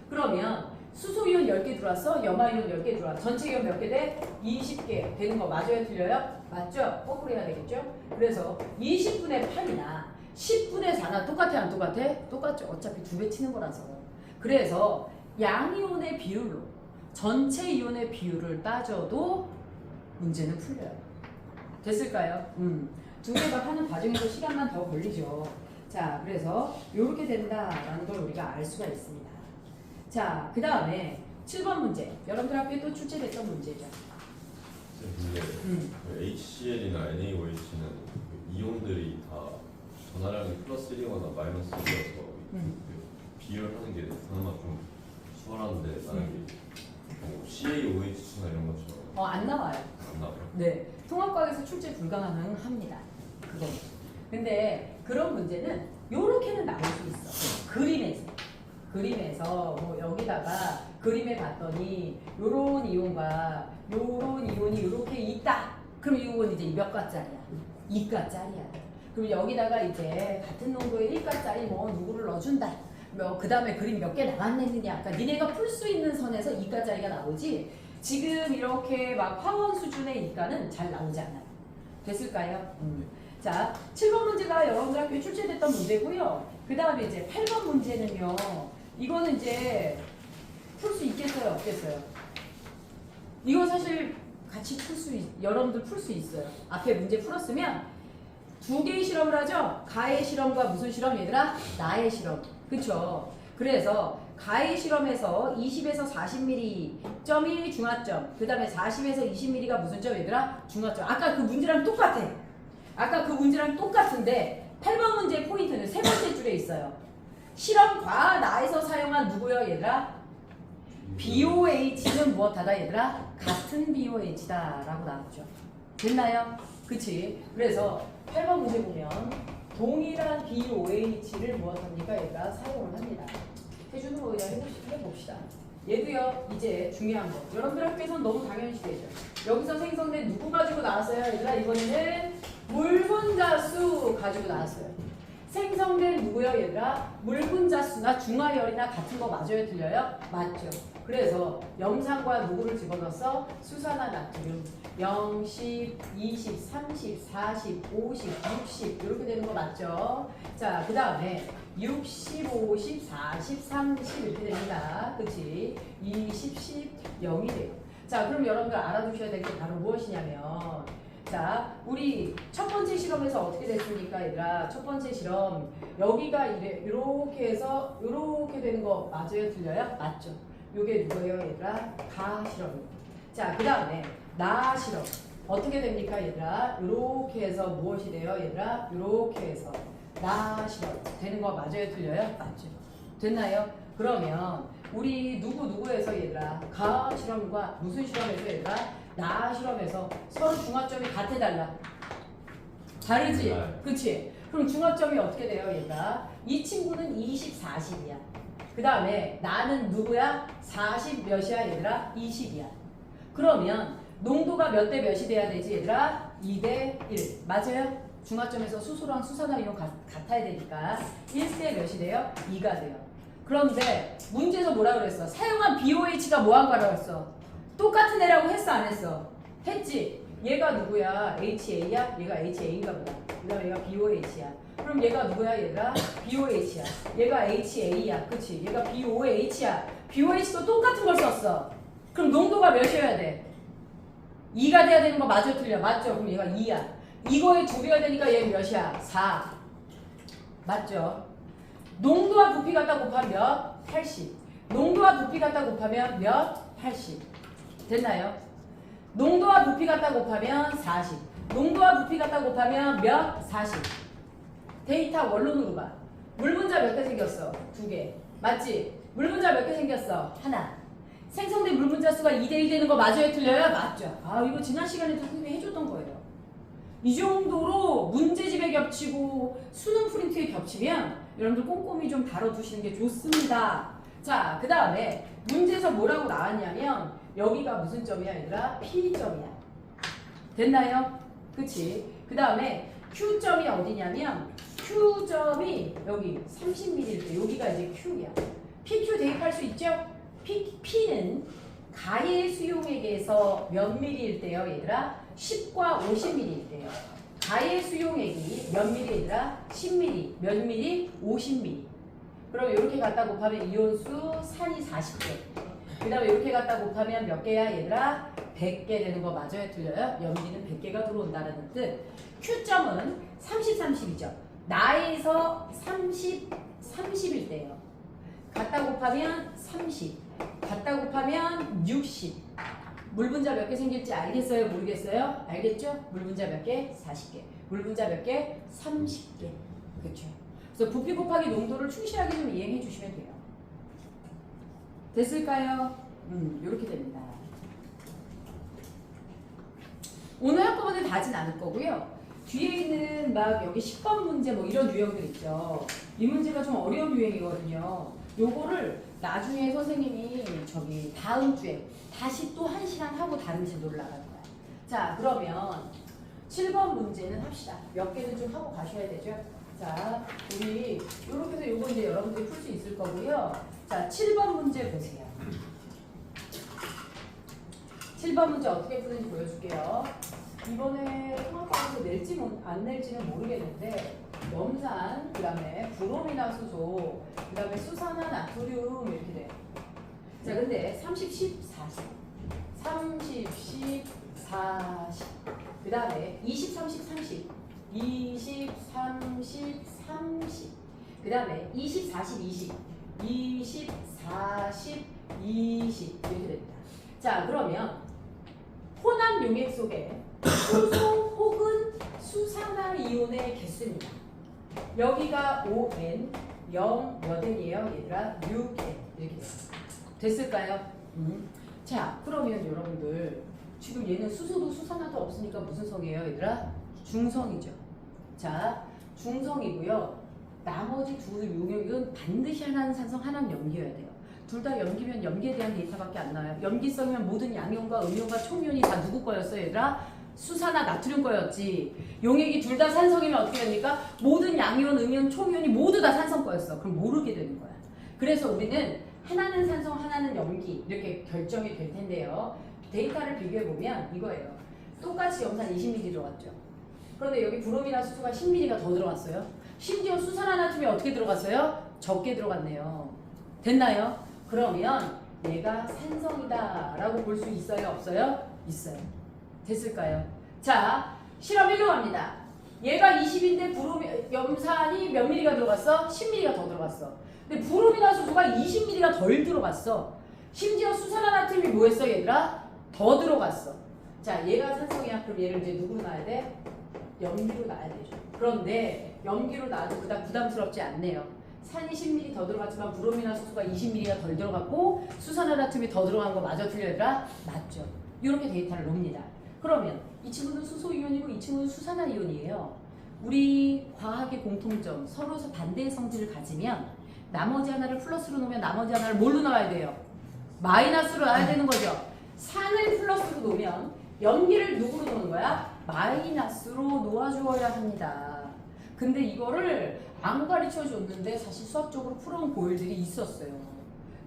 그러면 수소 이온 10개 들어왔어? 염화 이온 10개 들어와. 전체 이온 몇 개 돼? 20개 되는 거 맞아요? 틀려요? 맞죠? 거꾸로 해야 되겠죠? 그래서 20분의 8이나 10분의 4나 똑같아 안 똑같아? 똑같죠. 어차피 2배 치는 거라서. 그래서 양이온의 비율로 전체 이온의 비율을 따져도 문제는 풀려요. 됐을까요? 2개가 하는 과정에서 시간만 더 걸리죠. 자, 그래서 이렇게 된다라는 걸 우리가 알 수가 있습니다. 자, 그 다음에 7번 문제. 여러분들 학교에 또 출제됐던 문제죠. 근데 HCl이나 NaOH는 이온들이 다 전하량이 플러스 1이거나 마이너스 1이어서 비율하는 게 그나마 좀 수월한데 나는 뭐 CaOH나 이런 것처럼 안 나와요. 안 나와요? 네, 통합과학에서 출제 불가능합니다. 그거. 근데 그런 문제는 요렇게는 나올 수 있어. 그림에서 뭐 여기다가 그림에 봤더니 요런 이온과 요런 이온이 이렇게 있다. 그럼 이건 이제 몇 가짜리야? 2가짜리야. 그럼 여기다가 이제 같은 농도의 1가짜리 뭐 누구를 넣어준다. 뭐 그 다음에 그림 몇 개 나왔느냐. 그러니까 니네가 풀 수 있는 선에서 2가짜리가 나오지. 지금 이렇게 막 화원 수준의 이가는 잘 나오지 않아요. 됐을까요? 자, 7번 문제가 여러분들 학교에 출제됐던 문제고요. 그 다음에 이제 8번 문제는요. 이거는 이제 풀 수 있겠어요? 없겠어요? 이거 사실 같이 여러분들 풀 수 있어요. 앞에 문제 풀었으면 2개의 실험을 하죠? 가의 실험과 무슨 실험 얘들아? 나의 실험. 그쵸? 그래서 가의 실험에서 20에서 40mm 점이 중화점, 그 다음에 40에서 20mm가 무슨 점 얘들아? 중화점. 아까 그 문제랑 똑같아. 아까 그 문제랑 똑같은데 8번 문제의 포인트는 세 번째 줄에 있어요. 실험과 나에서 사용한 누구요 얘들아? BOH는 무엇하다 얘들아? 같은 BOH다 라고 나왔죠. 됐나요? 그치? 그래서 8번 문제 보면 동일한 BOH를 무엇합니까 얘들아? 사용을 합니다. 해주는 거 그냥 해봅시다. 얘도요 이제 중요한 거 여러분들 학교에서는 너무 당연시 되죠. 여기서 생성된 누구 가지고 나왔어요 얘들아? 이번에는 물 분자수 가지고 나왔어요. 생성된 누구요 얘들아? 물 분자수나 중화열이나 같은 거 맞아요 틀려요? 맞죠. 그래서 염산과 누구를 집어넣어서 수산화 나트륨 0, 10, 20, 30, 40, 50, 60 이렇게 되는 거 맞죠? 자, 그 다음에 60, 50, 40, 30 이렇게 됩니다. 그치? 20, 10, 0이 돼요. 자, 그럼 여러분들 알아두셔야 될 게 바로 무엇이냐면 자, 우리 첫 번째 실험에서 어떻게 됐습니까, 얘들아? 첫 번째 실험 여기가 이렇게 해서 이렇게 되는 거 맞아요, 틀려요? 맞죠? 요게 누구예요, 얘들아? 가 실험이에요. 자, 그 다음에 나 실험 어떻게 됩니까, 얘들아? 이렇게 해서 무엇이 돼요, 얘들아? 이렇게 해서 나 실험 되는 거 맞아요, 틀려요? 맞죠? 됐나요? 그러면 우리 누구에서 얘들아? 가 실험과 무슨 실험에서 얘들아? 나 실험에서 서로 중화점이 같아 달라? 다르지? 네. 그치? 그럼 중화점이 어떻게 돼요 얘가? 이 친구는 20, 40이야. 그 다음에 나는 누구야? 40 몇이야 얘들아? 20이야. 그러면 농도가 몇 대 몇이 돼야 되지 얘들아? 2대 1. 맞아요? 중화점에서 수소랑 수산화이온 같아야 되니까 1대 몇이 돼요? 2가 돼요. 그런데 문제에서 뭐라 그랬어? 사용한 BOH가 뭐한 거라고 했어? 똑같은 애라고 했어 안 했어? 했지? 얘가 누구야? HA야? 얘가 HA인가 보다. 그 다음에 얘가 BOH야. 그럼 얘가 누구야 얘들아? BOH야. 얘가 HA야. 그치? 얘가 BOH야. BOH도 똑같은 걸 썼어. 그럼 농도가 몇이어야 돼? 2가 돼야 되는 거 맞아 틀려? 맞죠? 그럼 얘가 2야. 이거에 2배가 되니까 얘는 몇이야? 4. 맞죠? 농도와 부피 갖다 곱하면 몇? 80. 농도와 부피 갖다 곱하면 몇? 80. 됐나요? 농도와 부피 갖다 곱하면 40. 농도와 부피 갖다 곱하면 몇? 40. 데이터 원론으로 봐. 물 분자 몇 개 생겼어? 2개. 맞지? 물 분자 몇 개 생겼어? 하나. 생성된 물 분자 수가 2대1 되는 거 맞아요? 틀려요? 맞죠? 아, 이거 지난 시간에도 선생님이 해줬던 거예요. 이 정도로 문제집에 겹치고 수능 프린트에 겹치면 여러분들 꼼꼼히 좀 다뤄두시는 게 좋습니다. 자, 그 다음에 문제에서 뭐라고 나왔냐면 여기가 무슨 점이야 얘들아? P점이야. 됐나요? 그치? 그 다음에 Q점이 어디냐면 Q점이 여기 30mm일 때 여기가 이제 Q야. PQ 대입할 수 있죠? P는 가의 수용액에서 몇 mm일 때요 얘들아? 10과 50mm일 때요. 가의 수용액이 몇 mm일 얘들아? 10mm. 몇 mm? 50mm. 그럼 이렇게 갖다 곱하면 이온수 산이 40개. 그 다음에 이렇게 갖다 곱하면 몇 개야 얘들아? 100개 되는 거 맞아요? 틀려요? 연기는 100개가 들어온다는 뜻. Q점은 30, 30이죠. 나에서 30, 30일 때요. 갖다 곱하면 30. 갖다 곱하면 60. 물 분자 몇 개 생길지 알겠어요? 모르겠어요? 알겠죠? 물 분자 몇 개? 40개. 물 분자 몇 개? 30개. 그렇죠? 그래서 부피 곱하기 농도를 충실하게 좀 이행해 주시면 돼요. 됐을까요? 이렇게 됩니다. 오늘 한꺼번에 다 하진 않을 거고요. 뒤에 있는 막 여기 10번 문제 뭐 이런 유형들 있죠. 이 문제가 좀 어려운 유형이거든요. 요거를 나중에 선생님이 저기 다음 주에 다시 또 1시간 하고 다른 진도를 나갈 거야. 자, 그러면 7번 문제는 합시다. 몇 개는 좀 하고 가셔야 되죠. 자, 우리 이렇게 해서 요거 이제 여러분들이 풀 수 있을 거고요. 자, 7번 문제 보세요. 7번 문제 어떻게 푸는지 보여줄게요. 이번에 통합과에서 낼지 안 낼지는 모르겠는데 염산, 그 다음에 브롬이나 수소, 그 다음에 수산화 나트륨 이렇게 돼. 자, 근데 30, 10, 40 30, 10, 40 그 다음에 20, 30, 30 20, 30, 30 그 다음에 20, 40, 20 20, 40, 20 이렇게 됩니다. 자, 그러면 혼합 용액 속에 수소 혹은 수산화 이온의 개수입니다. 여기가 5n, 0 몇 n이에요? 얘들아 6n 이렇게 됐을까요? 자, 그러면 여러분들 지금 얘는 수소도 수산화도 없으니까 무슨 성이에요? 얘들아 중성이죠. 자, 중성이고요. 나머지 두 용액은 반드시 하나는 산성, 하나는 염기여야 돼요. 둘 다 염기면 염기에 대한 데이터밖에 안 나와요. 염기성이면 모든 양이온과 음이온과 총이온이 다 누구 거였어요, 얘들아? 수산화 나트륨 거였지. 용액이 둘 다 산성이면 어떻게 됩니까? 모든 양이온, 음이온, 총이온이 모두 다 산성 거였어. 그럼 모르게 되는 거야. 그래서 우리는 하나는 산성, 하나는 염기 이렇게 결정이 될 텐데요. 데이터를 비교해 보면 이거예요. 똑같이 염산 20ml 들어갔죠. 그런데 여기 브롬이나 수소가 10ml가 더 들어갔어요. 심지어 수산화나트륨이 어떻게 들어갔어요? 적게 들어갔네요. 됐나요? 그러면 얘가 산성이다 라고 볼 수 있어요? 없어요? 있어요. 됐을까요? 자, 실험 1로 갑니다. 얘가 20인데 염산이 몇 ml가 들어갔어? 10ml가 더 들어갔어. 근데 브롬이나 수소가 20ml가 덜 들어갔어. 심지어 수산화나트륨이 뭐했어 얘들아? 더 들어갔어. 자, 얘가 산성이야. 그럼 얘를 이제 누구로 놔야 돼? 염기로 놔야 되죠. 그런데 염기로 놔도 그다음 부담스럽지 않네요. 산이 10ml 더 들어갔지만 브롬이나 수소가 20ml가 덜 들어갔고 수산화나트륨이 더 들어간 거 맞아 틀려 얘들아? 맞죠. 이렇게 데이터를 놓습니다. 그러면 이 친구는 수소이온이고 이 친구는 수산화이온이에요. 우리 과학의 공통점, 서로 반대의 성질을 가지면 나머지 하나를 플러스로 놓으면 나머지 하나를 뭘로 넣어야 돼요? 마이너스로 놔야 되는 거죠. 산을 플러스로 놓으면 염기를 누구로 놓는 거야? 마이너스로 놓아주어야 합니다. 근데 이거를 안 가르쳐 줬는데 사실 수학적으로 풀어온 고일들이 있었어요.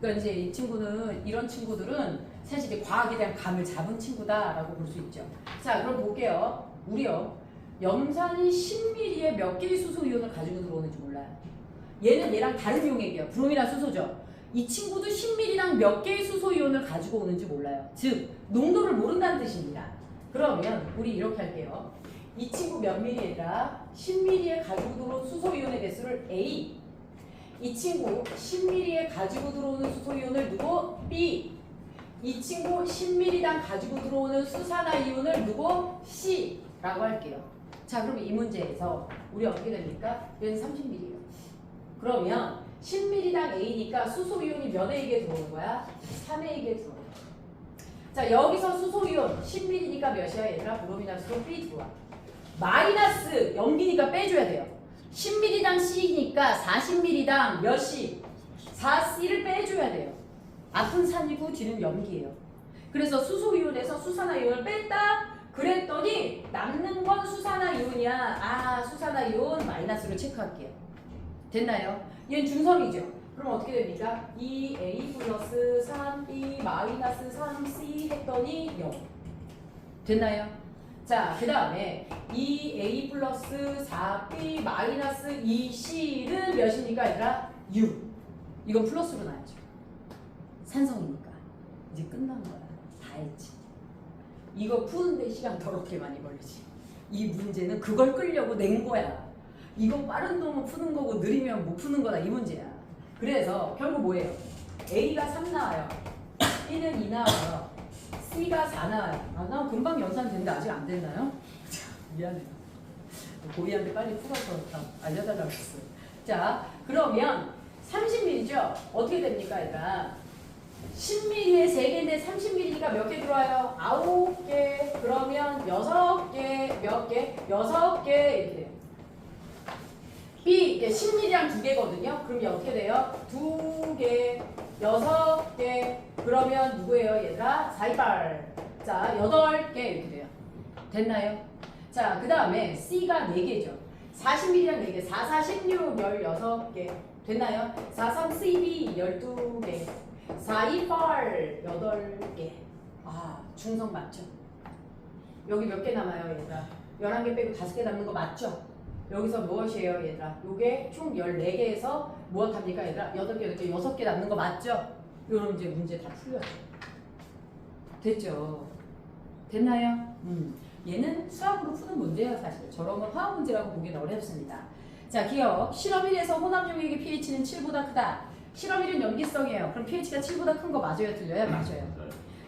그러니까 이제 이 친구는, 이런 친구들은 사실 이제 과학에 대한 감을 잡은 친구다라고 볼 수 있죠. 자, 그럼 볼게요. 우리요. 염산이 10ml에 몇 개의 수소이온을 가지고 들어오는지 몰라요. 얘는 얘랑 다른 용액이에요. 브롬이나 수소죠. 이 친구도 10ml당 몇 개의 수소이온을 가지고 오는지 몰라요. 즉, 농도를 모른다는 뜻입니다. 그러면 우리 이렇게 할게요. 이 친구 몇 ml에다 10ml에 가지고 들어온 수소이온의 개수를 A. 이 친구 10ml에 가지고 들어오는 수소이온을 누구? B. 이 친구 10ml당 가지고 들어오는 수산화이온을 누구? C. 라고 할게요. 자, 그럼 이 문제에서 우리 어떻게 됩니까? 얘는 30ml예요. 그러면 10ml당 A니까 수소이온이 몇 A에 들어오는 거야? 3A에 들어오는 거야. 자, 여기서 수소이온 10ml니까 몇이야 얘들아? 브롬이나 수소 B 들어와. 마이너스 염기니까 빼줘야 돼요. 10ml당 C니까 40ml당 몇 C? 4C를 빼줘야 돼요. 앞은 산이고 뒤는 염기예요. 그래서 수소이온에서 수산화이온을 뺐다? 그랬더니 남는 건 수산화이온이야. 아, 수산화이온 마이너스로 체크할게요. 됐나요? 얘는 중성이죠. 그럼 어떻게 됩니까? 2A 플러스 3B 마이너스 3C 했더니 0. 됐나요? 자, 그 다음에 2A 플러스 4B 마이너스 2C는 몇이니까 얘들아? 6. 이건 플러스로 나야죠. 산성이니까. 이제 끝난 거야. 다 했지. 이거 푸는데 시간 더럽게 많이 걸리지. 이 문제는 그걸 끌려고 낸 거야. 이거 빠른 놈은 푸는 거고 느리면 못 푸는 거다 이 문제야. 그래서 결국 뭐예요? A가 3 나와요. B는 2 나와요. C가 4 나와요. 아, 나 금방 연산됐는데 아직 안 됐나요? 미안해요. 고이한테 빨리 풀어서 알려달라고 했어요. 자, 그러면 30ml죠? 어떻게 됩니까, 얘들아? 10ml에 3개인데 30ml가 몇 개 들어와요? 9개. 그러면 6개 몇 개? 6개 이렇게 돼요. B 이게 10mm랑 2개거든요. 그럼 이게 어떻게 돼요? 2개, 6개. 그러면 누구예요, 얘들아? 428. 자, 8개 이렇게 돼요. 됐나요? 자, 그 다음에 C가 4개죠. 40mm랑 4개, 4, 4, 16, 16개. 됐나요? 4, 3, CB 12개, 4, 2, 8 8개. 아, 중성 맞죠? 여기 몇 개 남아요, 얘들아? 11개 빼고 5개 남는 거 맞죠? 여기서 무엇이에요, 얘들아? 요게 총 14개에서 무엇합니까, 얘들아? 8개, 8개, 6개 남는 거 맞죠? 요런 이제 문제 다 풀렸죠. 됐죠? 됐나요? 얘는 수학으로 푸는 문제예요, 사실. 저런 건 화학 문제라고 보기는 어렵습니다. 자, 기억. 실험 1에서 혼합 용액의 pH는 7보다 크다. 실험 1은 염기성이에요. 그럼 pH가 7보다 큰 거 맞아요, 틀려요? 맞아요.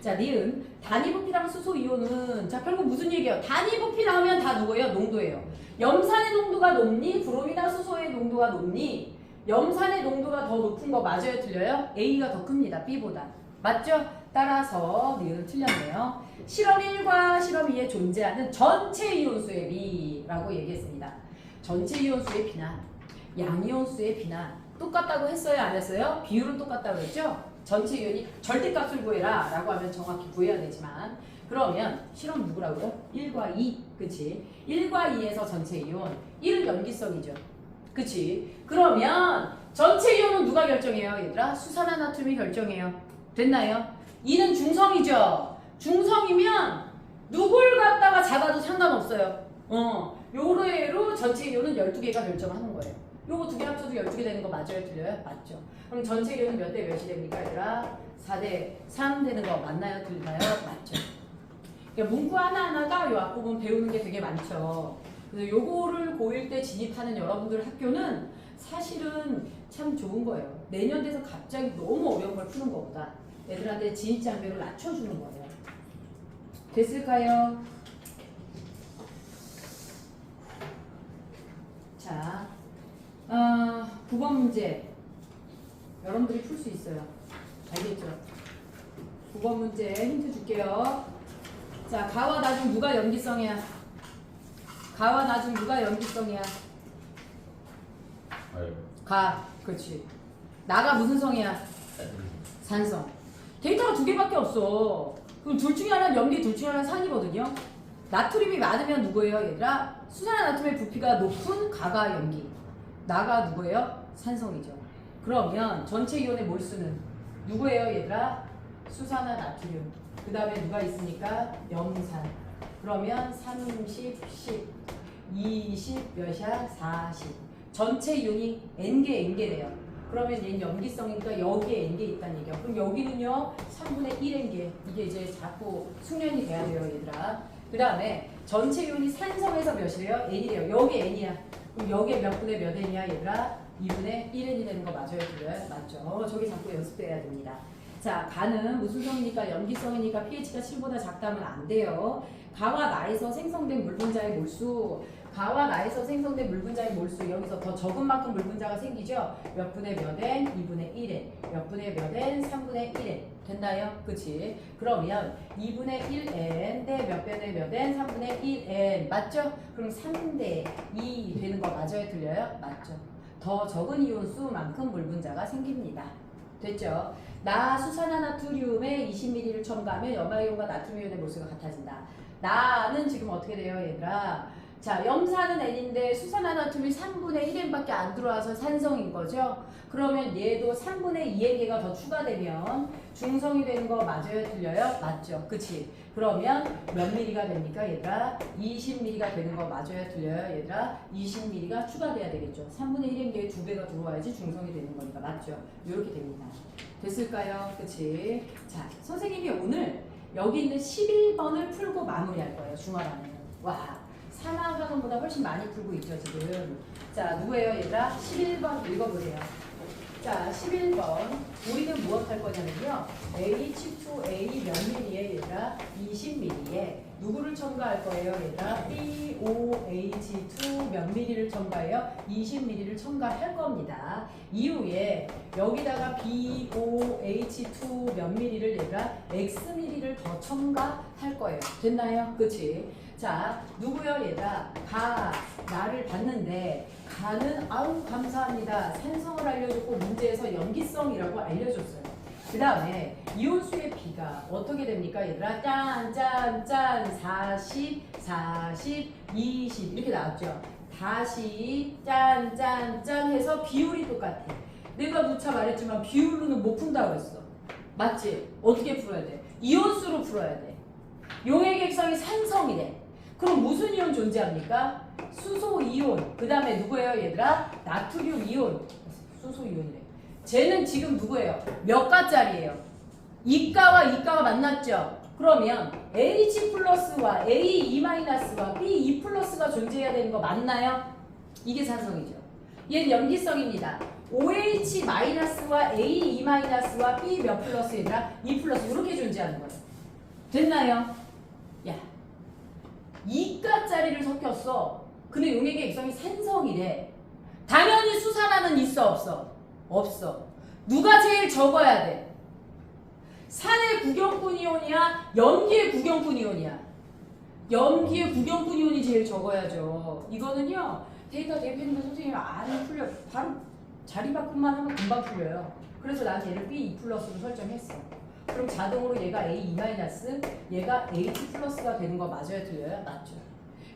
자, 니은 단위부피랑 수소 이온은 자, 결국 무슨 얘기예요? 단위부피 나오면 다 누구예요? 농도예요. 염산의 농도가 높니? 브롬이나 수소의 농도가 높니? 염산의 농도가 더 높은 거 맞아요, 틀려요? A가 더 큽니다. B보다. 맞죠? 따라서 니은 틀렸네요. 실험 1과 실험 2에 존재하는 전체 이온수의 비라고 얘기했습니다. 전체 이온수의 비나 양이온수의 비나 똑같다고 했어요? 안 했어요? 비율은 똑같다고 했죠? 전체 이온이 절대값을 구해라 라고 하면 정확히 구해야 되지만 그러면 실험 누구라고요? 1과 2 그치? 1과 2에서 전체 이온 1은 염기성이죠. 그치? 그러면 전체 이온은 누가 결정해요? 얘들아? 수산화나트륨이 결정해요. 됐나요? 2는 중성이죠. 중성이면 누굴 갖다가 잡아도 상관없어요. 요래로 전체 이온은 12개가 결정하는 거예요. 요거 두 개 합쳐도 12개 되는 거 맞아요? 틀려요? 맞죠. 그럼 전체 이온은 몇 대 몇이 됩니까? 얘들아? 4대 3 되는 거 맞나요? 틀리나요? 맞죠. 그러니까 문구 하나하나가 요 앞부분 배우는 게 되게 많죠. 그래서 요거를 고1 때 진입하는 여러분들 학교는 사실은 참 좋은 거예요. 내년 돼서 갑자기 너무 어려운 걸 푸는 것보다 애들한테 진입 장벽을 낮춰주는 거예요. 됐을까요? 자, 9번 문제 여러분들이 풀 수 있어요. 알겠죠? 9번 문제 힌트 줄게요. 자, 가와 나중 누가 염기성이야? 가와 나중 누가 염기성이야? 아유. 가, 그렇지. 나가 무슨 성이야? 산성. 데이터가 2개밖에 없어. 그럼 둘 중에 하나는 염기, 둘 중에 하나는 산이거든요. 나트륨이 많으면 누구예요, 얘들아? 수산화나트륨의 부피가 높은 가가 염기. 나가 누구예요? 산성이죠. 그러면 전체 이온의 몰수는 누구예요, 얘들아? 수산화나트륨. 그 다음에 누가 있습니까? 염산. 그러면 30, 10, 20 몇이야? 40. 전체 이온이 N개래요. 그러면 얘는 염기성이니까 여기에 N개 있다는 얘기야. 그럼 여기는요 3분의 1N개. 이게 이제 자꾸 숙련이 돼야 돼요, 얘들아. 그 다음에 전체 이온이 산성에서 몇이래요? N이래요. 여기 N이야. 그럼 여기에 몇 분의 몇 N이야, 얘들아? 2분의 1N이 되는 거 맞아요, 틀려요? 맞죠? 저기 자꾸 연습해야 됩니다. 자, 가는 무슨 성이니까 염기성이니까 pH가 7보다 작다면 안 돼요. 가와 나에서 생성된 물 분자의 몰수. 가와 나에서 생성된 물 분자의 몰수. 여기서 더 적은 만큼 물 분자가 생기죠? 몇 분의 몇 N? 2분의 1N. 몇 분의 몇 N? 3분의 1N. 됐나요? 그치? 그러면 2분의 1N 대 몇 분의 몇 N? 3분의 1N. 맞죠? 그럼 3대 2 되는 거 맞아요? 틀려요? 맞죠? 더 적은 이온수만큼 물 분자가 생깁니다. 됐죠? 나 수산화나트륨에 20ml를 첨가하면 염화이온과 나트륨이온의 몰수가 같아진다. 나는 지금 어떻게 돼요, 얘들아? 자, 염산은 N인데 수산화나트륨이 3분의 1N밖에 안 들어와서 산성인 거죠? 그러면 얘도 3분의 2N개가 더 추가되면 중성이 되는 거 맞아요, 틀려요? 맞죠? 그치? 그러면 몇 mm가 됩니까, 얘들아? 20mm가 되는 거 맞아요, 틀려요, 얘들아? 20mm가 추가돼야 되겠죠? 3분의 1N개의 2배가 들어와야지 중성이 되는 거니까 맞죠? 이렇게 됩니다. 됐을까요? 그치? 자, 선생님이 오늘 여기 있는 11번을 풀고 마무리할 거예요, 주말 안에는. 와, 3학 학원보다 훨씬 많이 풀고 있죠, 지금. 자, 누구예요, 얘들아? 11번 읽어보세요. 자, 11번. 우리는 무엇 할 거냐면요. H2A 몇 밀리에 얘들아? 20mm에 누구를 첨가할 거예요, 얘들아? BOH2 몇 밀리를 첨가해요? 20mm를 첨가할 겁니다. 이후에 여기다가 BOH2 몇 밀리를 얘들아? X 밀리를 더 첨가할 거예요. 됐나요? 그치? 자, 누구요 얘들아? 가, 나를 봤는데 가는 아우 감사합니다. 산성을 알려줬고 문제에서 염기성이라고 알려줬어요. 그 다음에 이온수의 B가 어떻게 됩니까 얘들아? 짠, 짠, 짠 40, 40, 20 이렇게 나왔죠. 다시 짠, 짠, 짠 해서 비율이 똑같아. 내가 누차 말했지만 비율로는 못 푼다고 했어. 맞지? 어떻게 풀어야 돼? 이온수로 풀어야 돼. 용의 객성이 산성이래. 그럼 무슨 이온 존재합니까? 수소 이온. 그 다음에 누구예요 얘들아? 나트륨 이온. 수소 이온이래. 쟤는 지금 누구예요? 몇 가짜리예요? 이가와 이가가 만났죠? 그러면 H 플러스와 A2 마이너스와 B2 플러스가 존재해야 되는 거 맞나요? 이게 산성이죠. 얘는 염기성입니다. OH 마이너스와 A2 마이너스와 B 몇 플러스 얘들아? 2 플러스 이렇게 존재하는 거예요. 됐나요? 야, 이가짜리를 섞였어. 근데 용액의 액성이 산성이래. 당연히 수산화는 있어 없어? 없어. 누가 제일 적어야 돼? 산의 구경꾼 이온이야? 염기의 구경꾼 이온이야? 염기의 구경꾼 이온이 제일 적어야죠. 이거는요 데이터 대입했는데 선생님이 안 풀려. 바로 자리 바꿈만 하면 금방 풀려요. 그래서 난 얘를 B2 플러스로 설정했어. 그럼 자동으로 얘가 A2 얘가 H 플러스가 되는 거 맞아요 틀려요? 맞죠.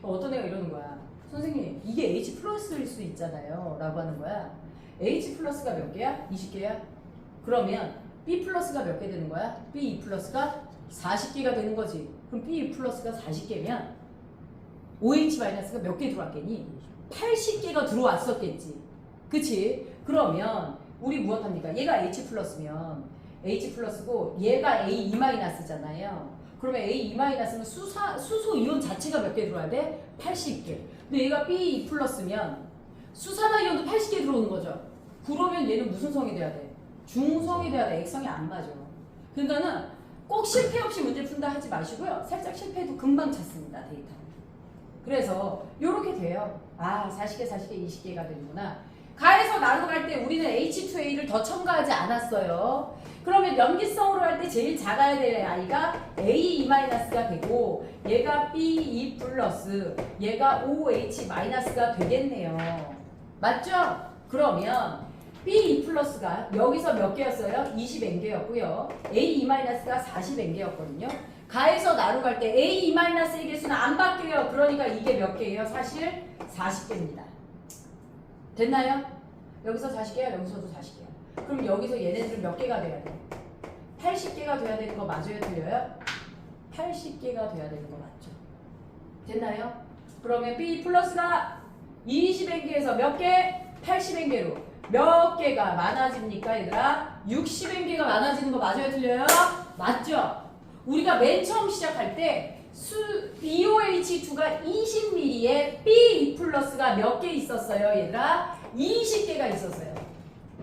어떤 애가 이러는 거야. 선생님 이게 H 플러스일 수 있잖아요 라고 하는 거야. H 플러스가 몇 개야? 20개야? 그러면 B 플러스가 몇 개 되는 거야? B2 플러스가 40개가 되는 거지. 그럼 B2 플러스가 40개면 OH 마이너스가 몇 개 들어왔겠니? 80개가 들어왔었겠지. 그치? 그러면 우리 무엇합니까? 얘가 H 플러스면 H 플러스고 얘가 A2 마이너스잖아요. 그러면 A2 마이너스는 수소 이온 자체가 몇 개 들어와야 돼? 80개. 근데 얘가 B2 플러스면 수산화 이온도 80개 들어오는 거죠. 그러면 얘는 무슨 성이 돼야 돼? 중성이 돼야 돼. 액성이 안 맞아. 그러니까는 꼭 실패 없이 문제 푼다 하지 마시고요. 살짝 실패해도 금방 찾습니다. 데이터. 그래서 이렇게 돼요. 아 40개 20개가 되는구나. 가에서 나로 갈 때 우리는 H2A를 더 첨가하지 않았어요. 그러면 염기성으로 할 때 제일 작아야 될 아이가 A2-가 되고 얘가 B2 플러스 얘가 OH-가 되겠네요. 맞죠? 그러면 B2 플러스가 여기서 몇 개였어요? 20N개였고요. A2-가 40N개였거든요. 가에서 나로 갈 때 A2-의 개수는 안 바뀌어요. 그러니까 이게 몇 개예요? 사실 40개입니다. 됐나요? 여기서 40개야, 여기서도 40개야. 그럼 여기서 얘네들은 몇 개가 돼야 돼? 80개가 돼야 되는 거 맞아요? 틀려요? 80개가 돼야 되는 거 맞죠? 됐나요? 그러면 B 플러스가 20N개에서 몇 개? 80N개로 몇 개가 많아집니까 얘들아? 60N개가 많아지는 거 맞아요? 틀려요? 맞죠? 우리가 맨 처음 시작할 때 BOH2가 20ml에 B2 플러스가 몇 개 있었어요 얘들아? 20개가 있었어요.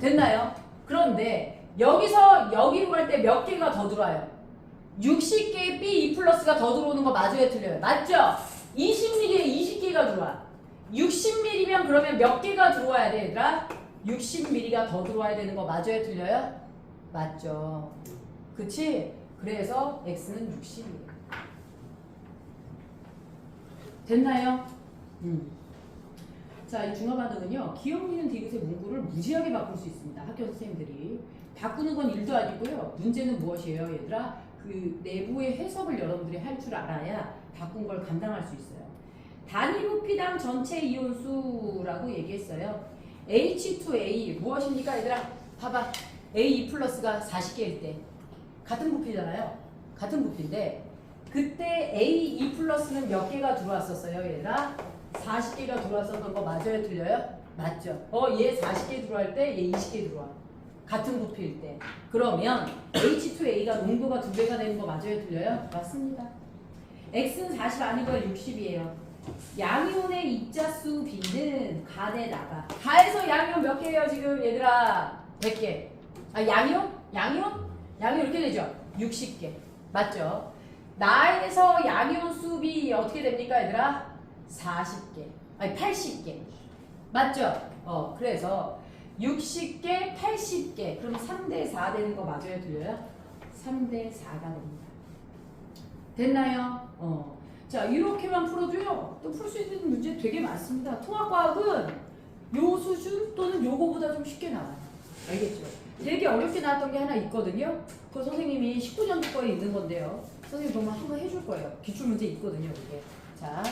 됐나요? 그런데 여기서 여기로 갈 때 몇 개가 더 들어와요? 60개의 B2 플러스가 더 들어오는 거 맞아요? 틀려요? 맞죠? 20ml에 20개가 들어와. 60ml면 그러면 몇 개가 들어와야 돼 얘들아? 60ml가 더 들어와야 되는 거 맞아요? 틀려요? 맞죠? 그치? 그래서 X는 60이에요. 됐나요? 자, 이 중화 반응은요. 기억있는 디귿의 문구를 무지하게 바꿀 수 있습니다. 학교 선생님들이. 바꾸는 건 일도 아니고요. 문제는 무엇이에요, 얘들아? 그 내부의 해석을 여러분들이 할 줄 알아야 바꾼 걸 감당할 수 있어요. 단위 부피당 전체 이온수라고 얘기했어요. H2A 무엇입니까, 얘들아? 봐봐. A2 플러스가 40개일 때 같은 부피잖아요. 같은 부피인데 그때 A2 플러스는 몇 개가 들어왔었어요, 얘들아? 40개가 들어왔었던 거 맞아요, 틀려요? 맞죠? 얘 40개 들어갈 때 얘 20개 들어와. 같은 부피일 때. 그러면 H2A가 농도가 2배가 되는 거 맞아요, 틀려요? 맞습니다. X는 40 아니고요, 60이에요. 양이온의 입자수 B는 간에다가 가에서 양이온 몇 개예요, 지금 얘들아? 100개. 아, 양이온? 양이온 이렇게 되죠? 60개. 맞죠? 나에서 양이온 수비 어떻게 됩니까, 얘들아? 40개. 아니, 80개. 맞죠? 그래서 60개, 80개. 그럼 3대4 되는 거 맞아요, 들려요? 3대4가 됩니다. 됐나요? 자, 이렇게만 풀어도요, 또 풀 수 있는 문제 되게 많습니다. 통합과학은 요 수준 또는 요거보다 좀 쉽게 나와요. 알겠죠? 되게 어렵게 나왔던 게 하나 있거든요. 그거 선생님이 19년도 거에 있는 건데요. 선생님 보면 한번 해줄 거예요. 기출문제 있거든요, 그게. 자,